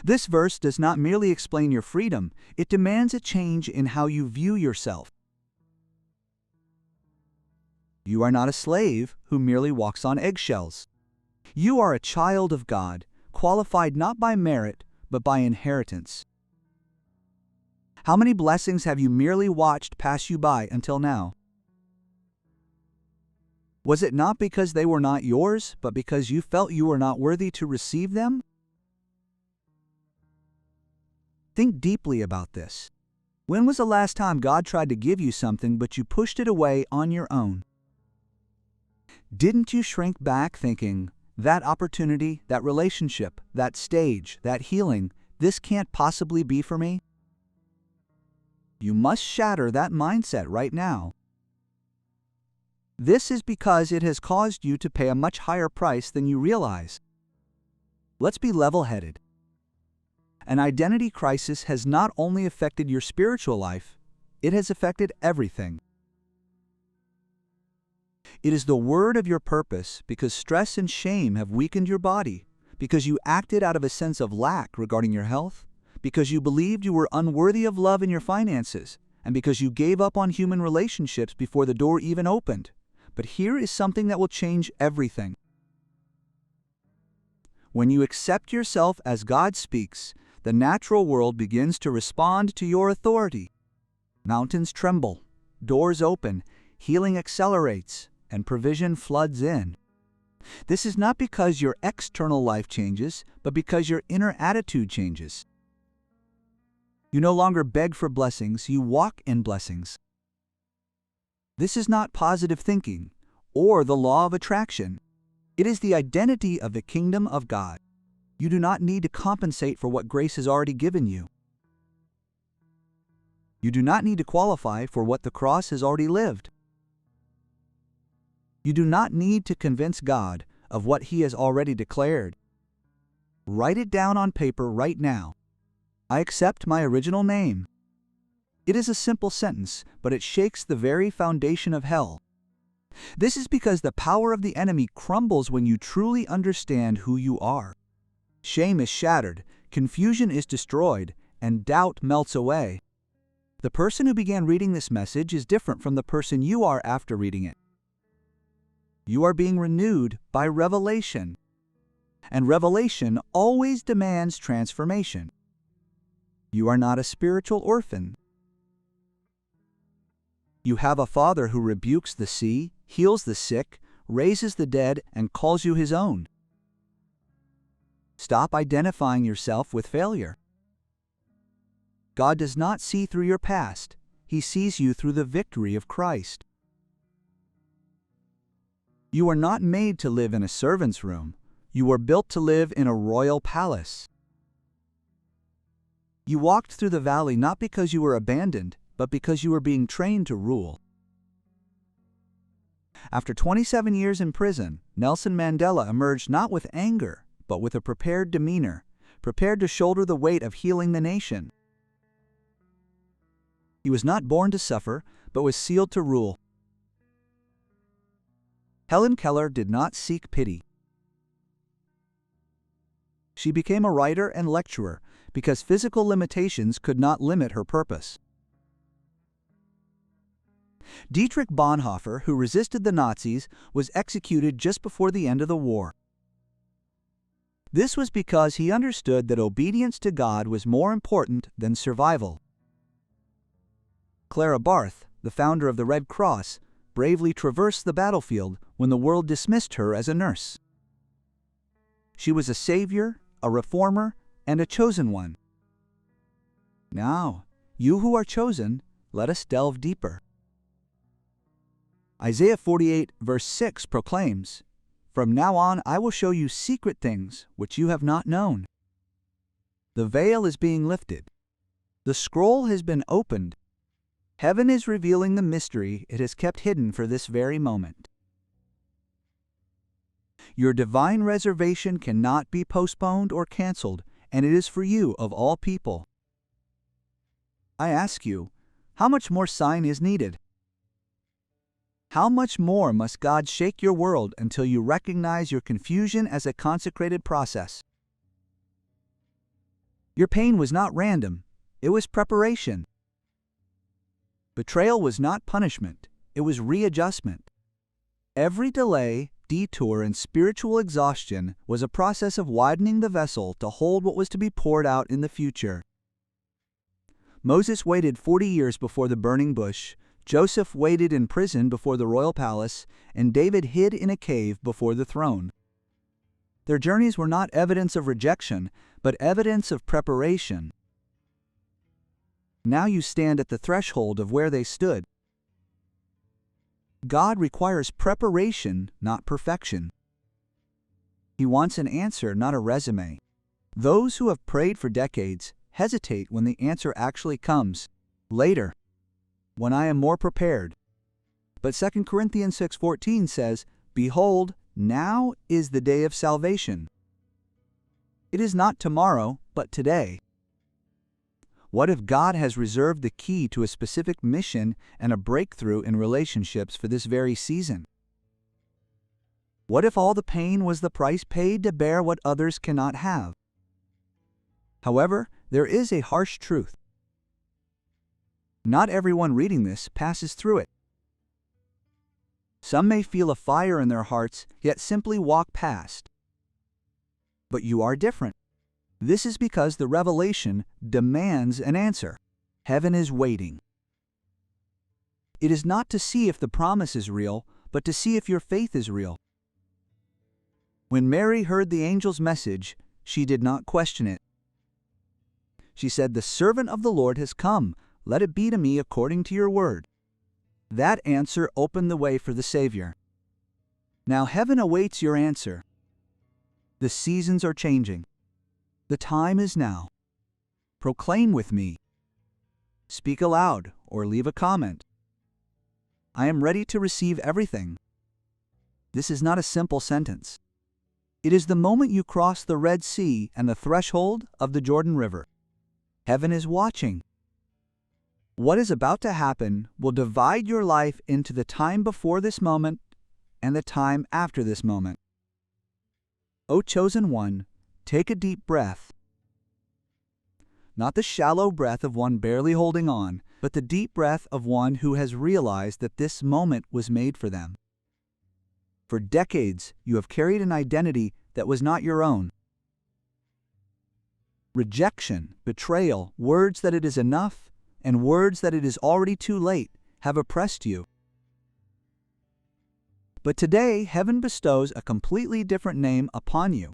This verse does not merely explain your freedom, it demands a change in how you view yourself. You are not a slave who merely walks on eggshells. You are a child of God, qualified not by merit, but by inheritance. How many blessings have you merely watched pass you by until now? Was it not because they were not yours, but because you felt you were not worthy to receive them? Think deeply about this. When was the last time God tried to give you something but you pushed it away on your own? Didn't you shrink back thinking, that opportunity, that relationship, that stage, that healing, this can't possibly be for me? You must shatter that mindset right now. This is because it has caused you to pay a much higher price than you realize. Let's be level-headed. An identity crisis has not only affected your spiritual life, it has affected everything. It is the word of your purpose because stress and shame have weakened your body, because you acted out of a sense of lack regarding your health, because you believed you were unworthy of love in your finances, and because you gave up on human relationships before the door even opened. But here is something that will change everything. When you accept yourself as God speaks, the natural world begins to respond to your authority. Mountains tremble, doors open, healing accelerates, and provision floods in. This is not because your external life changes, but because your inner attitude changes. You no longer beg for blessings, you walk in blessings. This is not positive thinking or the law of attraction. It is the identity of the kingdom of God. You do not need to compensate for what grace has already given you. You do not need to qualify for what the cross has already lived. You do not need to convince God of what He has already declared. Write it down on paper right now. I accept my original name. It is a simple sentence, but it shakes the very foundation of hell. This is because the power of the enemy crumbles when you truly understand who you are. Shame is shattered, confusion is destroyed, and doubt melts away. The person who began reading this message is different from the person you are after reading it. You are being renewed by revelation. And revelation always demands transformation. You are not a spiritual orphan. You have a Father who rebukes the sea, heals the sick, raises the dead, and calls you His own. Stop identifying yourself with failure. God does not see through your past. He sees you through the victory of Christ. You are not made to live in a servant's room. You are built to live in a royal palace. You walked through the valley not because you were abandoned, but because you were being trained to rule. After 27 years in prison, Nelson Mandela emerged not with anger, but with a prepared demeanor, prepared to shoulder the weight of healing the nation. He was not born to suffer, but was sealed to rule. Helen Keller did not seek pity. She became a writer and lecturer because physical limitations could not limit her purpose. Dietrich Bonhoeffer, who resisted the Nazis, was executed just before the end of the war. This was because he understood that obedience to God was more important than survival. Clara Barth, the founder of the Red Cross, bravely traversed the battlefield when the world dismissed her as a nurse. She was a savior, a reformer, and a chosen one. Now, you who are chosen, let us delve deeper. Isaiah 48 verse 6 proclaims, "From now on I will show you secret things which you have not known." The veil is being lifted. The scroll has been opened. Heaven is revealing the mystery it has kept hidden for this very moment. Your divine reservation cannot be postponed or canceled, and it is for you of all people. I ask you, how much more sign is needed? How much more must God shake your world until you recognize your confusion as a consecrated process? Your pain was not random, it was preparation. Betrayal was not punishment, it was readjustment. Every delay, detour, and spiritual exhaustion was a process of widening the vessel to hold what was to be poured out in the future. Moses waited 40 years before the burning bush, Joseph waited in prison before the royal palace, and David hid in a cave before the throne. Their journeys were not evidence of rejection, but evidence of preparation. Now you stand at the threshold of where they stood. God requires preparation, not perfection. He wants an answer, not a resume. Those who have prayed for decades hesitate when the answer actually comes later, when I am more prepared. But 2 Corinthians 6:14 says, "Behold, now is the day of salvation." It is not tomorrow, but today. What if God has reserved the key to a specific mission and a breakthrough in relationships for this very season? What if all the pain was the price paid to bear what others cannot have? However, there is a harsh truth. Not everyone reading this passes through it. Some may feel a fire in their hearts, yet simply walk past. But you are different. This is because the revelation demands an answer. Heaven is waiting. It is not to see if the promise is real, but to see if your faith is real. When Mary heard the angel's message, she did not question it. She said, "The servant of the Lord has come. Let it be to me according to your word." That answer opened the way for the Savior. Now heaven awaits your answer. The seasons are changing. The time is now. Proclaim with me. Speak aloud or leave a comment. I am ready to receive everything. This is not a simple sentence. It is the moment you cross the Red Sea and the threshold of the Jordan River. Heaven is watching. What is about to happen will divide your life into the time before this moment and the time after this moment. O chosen one, take a deep breath. Not the shallow breath of one barely holding on, but the deep breath of one who has realized that this moment was made for them. For decades, you have carried an identity that was not your own. Rejection, betrayal, words that it is enough, and words that it is already too late have oppressed you. But today, heaven bestows a completely different name upon you.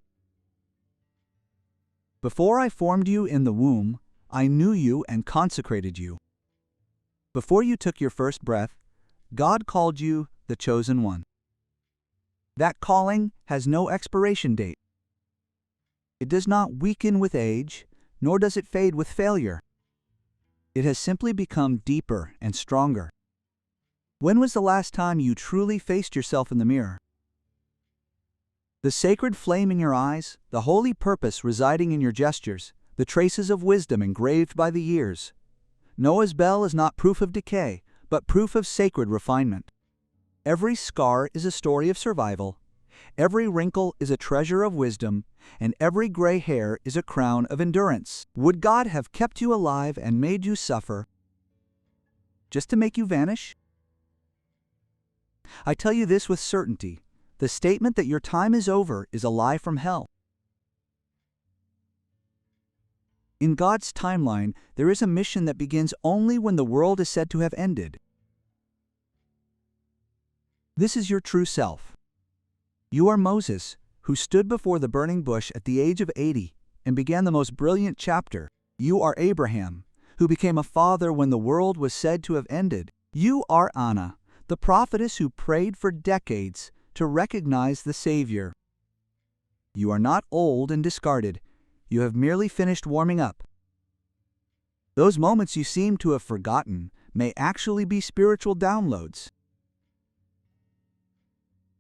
Before I formed you in the womb, I knew you and consecrated you. Before you took your first breath, God called you the chosen one. That calling has no expiration date. It does not weaken with age, nor does it fade with failure. It has simply become deeper and stronger. When was the last time you truly faced yourself in the mirror? The sacred flame in your eyes, the holy purpose residing in your gestures, the traces of wisdom engraved by the years. Noah's bell is not proof of decay, but proof of sacred refinement. Every scar is a story of survival, every wrinkle is a treasure of wisdom, and every gray hair is a crown of endurance. Would God have kept you alive and made you suffer just to make you vanish? I tell you this with certainty. The statement that your time is over is a lie from hell. In God's timeline, there is a mission that begins only when the world is said to have ended. This is your true self. You are Moses, who stood before the burning bush at the age of 80 and began the most brilliant chapter. You are Abraham, who became a father when the world was said to have ended. You are Anna, the prophetess who prayed for decades to recognize the Savior. You are not old and discarded. You have merely finished warming up. Those moments you seem to have forgotten may actually be spiritual downloads.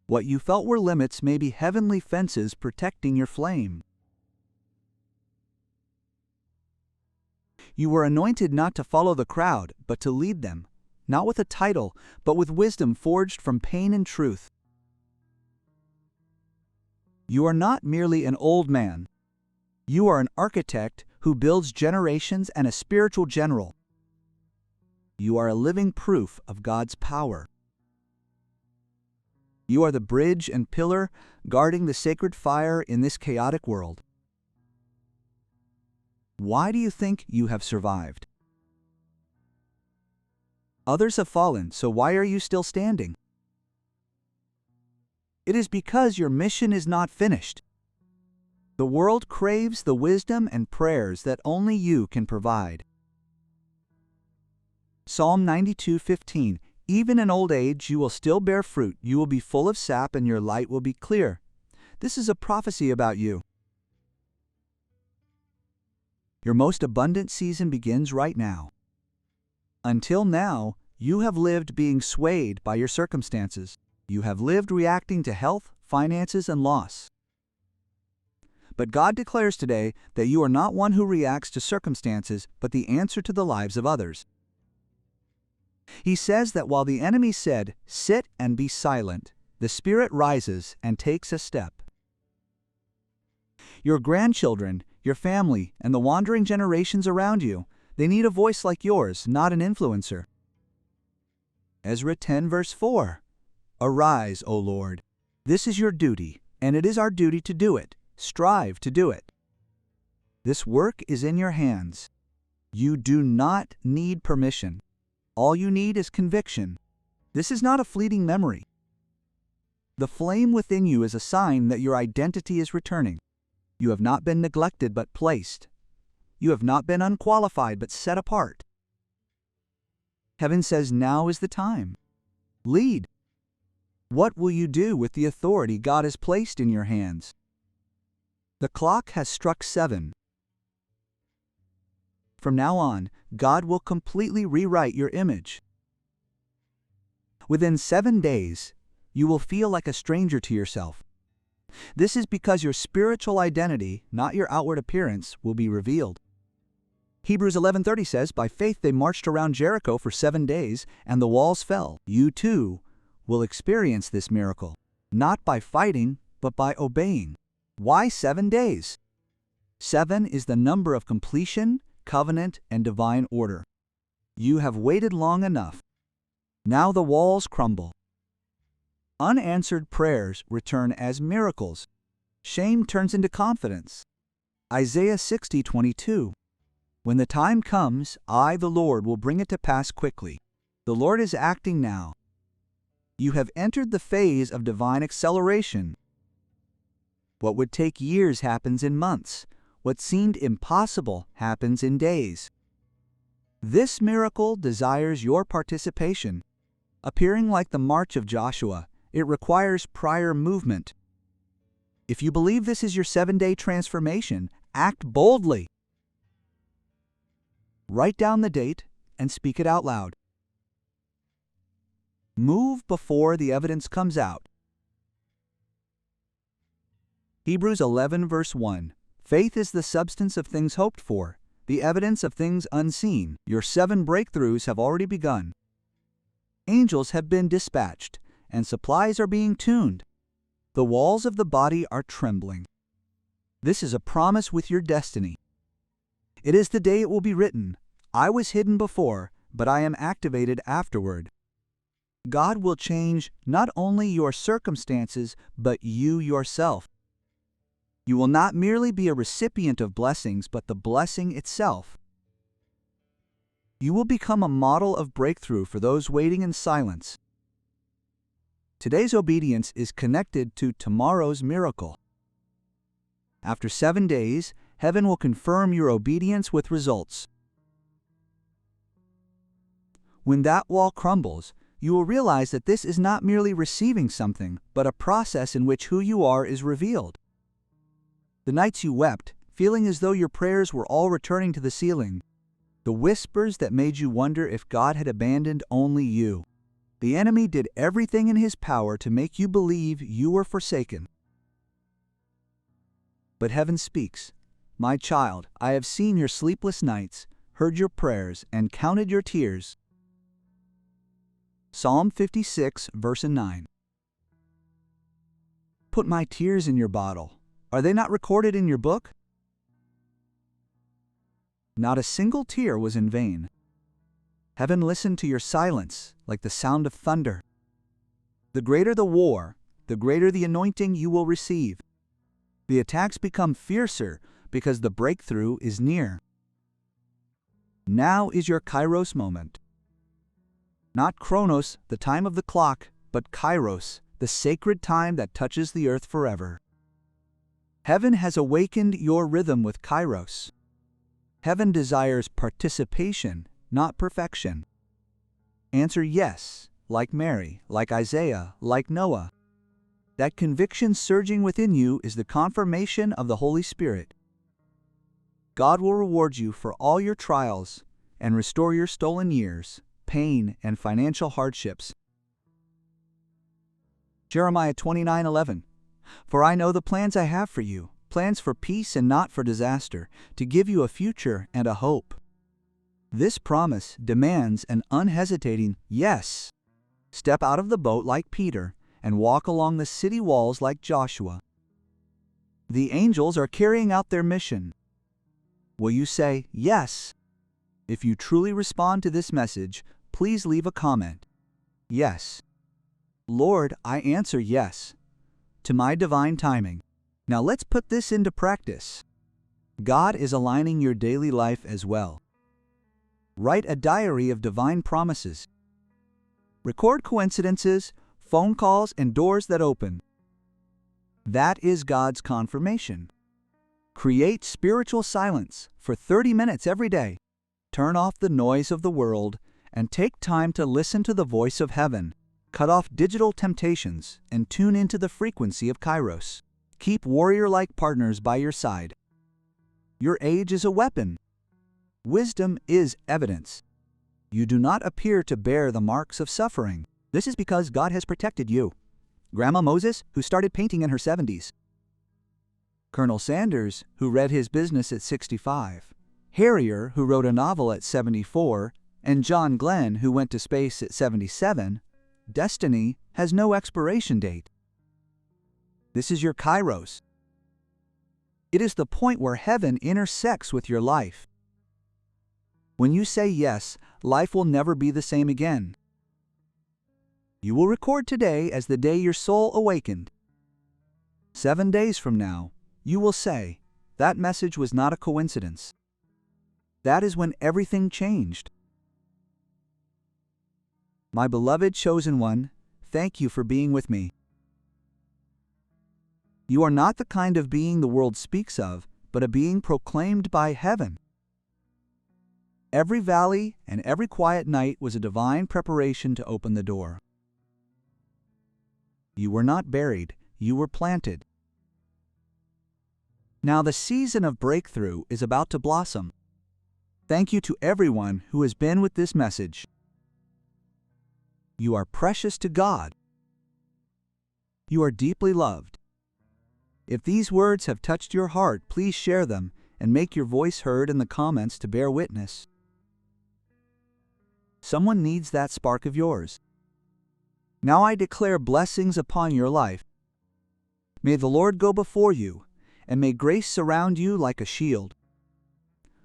What you felt were limits may be heavenly fences protecting your flame. You were anointed not to follow the crowd, but to lead them, not with a title, but with wisdom forged from pain and truth. You are not merely an old man. You are an architect who builds generations and a spiritual general. You are a living proof of God's power. You are the bridge and pillar guarding the sacred fire in this chaotic world. Why do you think you have survived? Others have fallen, so why are you still standing? It is because your mission is not finished. The world craves the wisdom and prayers that only you can provide. Psalm 92:15. Even in old age you will still bear fruit, you will be full of sap, and your light will be clear. This is a prophecy about you. Your most abundant season begins right now. Until now, you have lived being swayed by your circumstances. You have lived reacting to health, finances, and loss. But God declares today that you are not one who reacts to circumstances, but the answer to the lives of others. He says that while the enemy said, "Sit and be silent," the Spirit rises and takes a step. Your grandchildren, your family, and the wandering generations around you, they need a voice like yours, not an influencer. Ezra 10 verse 4. Arise, O Lord. This is your duty, and it is our duty to do it. Strive to do it. This work is in your hands. You do not need permission. All you need is conviction. This is not a fleeting memory. The flame within you is a sign that your identity is returning. You have not been neglected but placed. You have not been unqualified but set apart. Heaven says now is the time. Lead. What will you do with the authority God has placed in your hands? The clock has struck 7. From now on, God will completely rewrite your image. Within 7 days, you will feel like a stranger to yourself. This is because your spiritual identity, not your outward appearance, will be revealed. Hebrews 11:30 says, "By faith they marched around Jericho for 7 days, and the walls fell." You too will experience this miracle, not by fighting, but by obeying. Why 7 days? 7 is the number of completion, covenant, and divine order. You have waited long enough. Now the walls crumble. Unanswered prayers return as miracles. Shame turns into confidence. Isaiah 60:22. When the time comes, I, the Lord, will bring it to pass quickly. The Lord is acting now. You have entered the phase of divine acceleration. What would take years happens in months. What seemed impossible happens in days. This miracle desires your participation. Appearing like the march of Joshua, it requires prior movement. If you believe this is your 7-day transformation, act boldly. Write down the date and speak it out loud. Move before the evidence comes out. Hebrews 11 verse 1. Faith is the substance of things hoped for, the evidence of things unseen. Your 7 breakthroughs have already begun. Angels have been dispatched, and supplies are being tuned. The walls of the body are trembling. This is a promise with your destiny. It is the day it will be written, I was hidden before, but I am activated afterward. God will change not only your circumstances, but you yourself. You will not merely be a recipient of blessings, but the blessing itself. You will become a model of breakthrough for those waiting in silence. Today's obedience is connected to tomorrow's miracle. After 7 days, heaven will confirm your obedience with results. When that wall crumbles, you will realize that this is not merely receiving something, but a process in which who you are is revealed. The nights you wept, feeling as though your prayers were all returning to the ceiling. The whispers that made you wonder if God had abandoned only you. The enemy did everything in his power to make you believe you were forsaken. But heaven speaks, My child, I have seen your sleepless nights. heard your prayers, and counted your tears. Psalm 56, verse 9. Put my tears in your bottle. Are they not recorded in your book? Not a single tear was in vain. Heaven listened to your silence like the sound of thunder. The greater the war, the greater the anointing you will receive. The attacks become fiercer because the breakthrough is near. Now is your Kairos moment. Not Chronos, the time of the clock, but Kairos, the sacred time that touches the earth forever. Heaven has awakened your rhythm with Kairos. Heaven desires participation, not perfection. Answer yes, like Mary, like Isaiah, like Noah. That conviction surging within you is the confirmation of the Holy Spirit. God will reward you for all your trials and restore your stolen years, pain, and financial hardships. Jeremiah 29:11. For I know the plans I have for you, plans for peace and not for disaster, to give you a future and a hope. This promise demands an unhesitating yes. Step out of the boat like Peter and walk along the city walls like Joshua. The angels are carrying out their mission. Will you say yes? If you truly respond to this message, please leave a comment. Yes. Lord, I answer yes to my divine timing. Now let's put this into practice. God is aligning your daily life as well. Write a diary of divine promises. Record coincidences, phone calls, and doors that open. That is God's confirmation. Create spiritual silence for 30 minutes every day. Turn off the noise of the world and take time to listen to the voice of heaven. Cut off digital temptations and tune into the frequency of Kairos. Keep warrior-like partners by your side. Your age is a weapon. Wisdom is evidence. You do not appear to bear the marks of suffering. This is because God has protected you. Grandma Moses, who started painting in her 70s. Colonel Sanders, who read his business at 65. Harrier, who wrote a novel at 74. And John Glenn, who went to space at 77. Destiny has no expiration date. This is your Kairos. It is the point where heaven intersects with your life. When you say yes, life will never be the same again. You will record today as the day your soul awakened. 7 days from now, you will say, that message was not a coincidence. That is when everything changed. My beloved chosen one, thank you for being with me. You are not the kind of being the world speaks of, but a being proclaimed by heaven. Every valley and every quiet night was a divine preparation to open the door. You were not buried, you were planted. Now the season of breakthrough is about to blossom. Thank you to everyone who has been with this message. You are precious to God. You are deeply loved. If these words have touched your heart, please share them and make your voice heard in the comments to bear witness. Someone needs that spark of yours. Now I declare blessings upon your life. May the Lord go before you, and may grace surround you like a shield.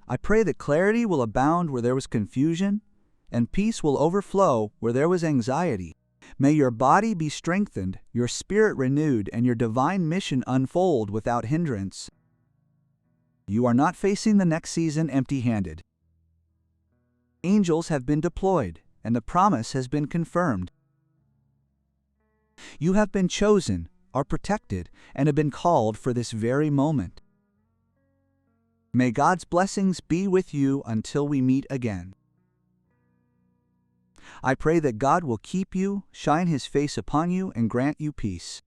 I pray that clarity will abound where there was confusion, and peace will overflow where there was anxiety. May your body be strengthened, your spirit renewed, and your divine mission unfold without hindrance. You are not facing the next season empty-handed. Angels have been deployed, and the promise has been confirmed. You have been chosen, are protected, and have been called for this very moment. May God's blessings be with you until we meet again. I pray that God will keep you, shine His face upon you, and grant you peace.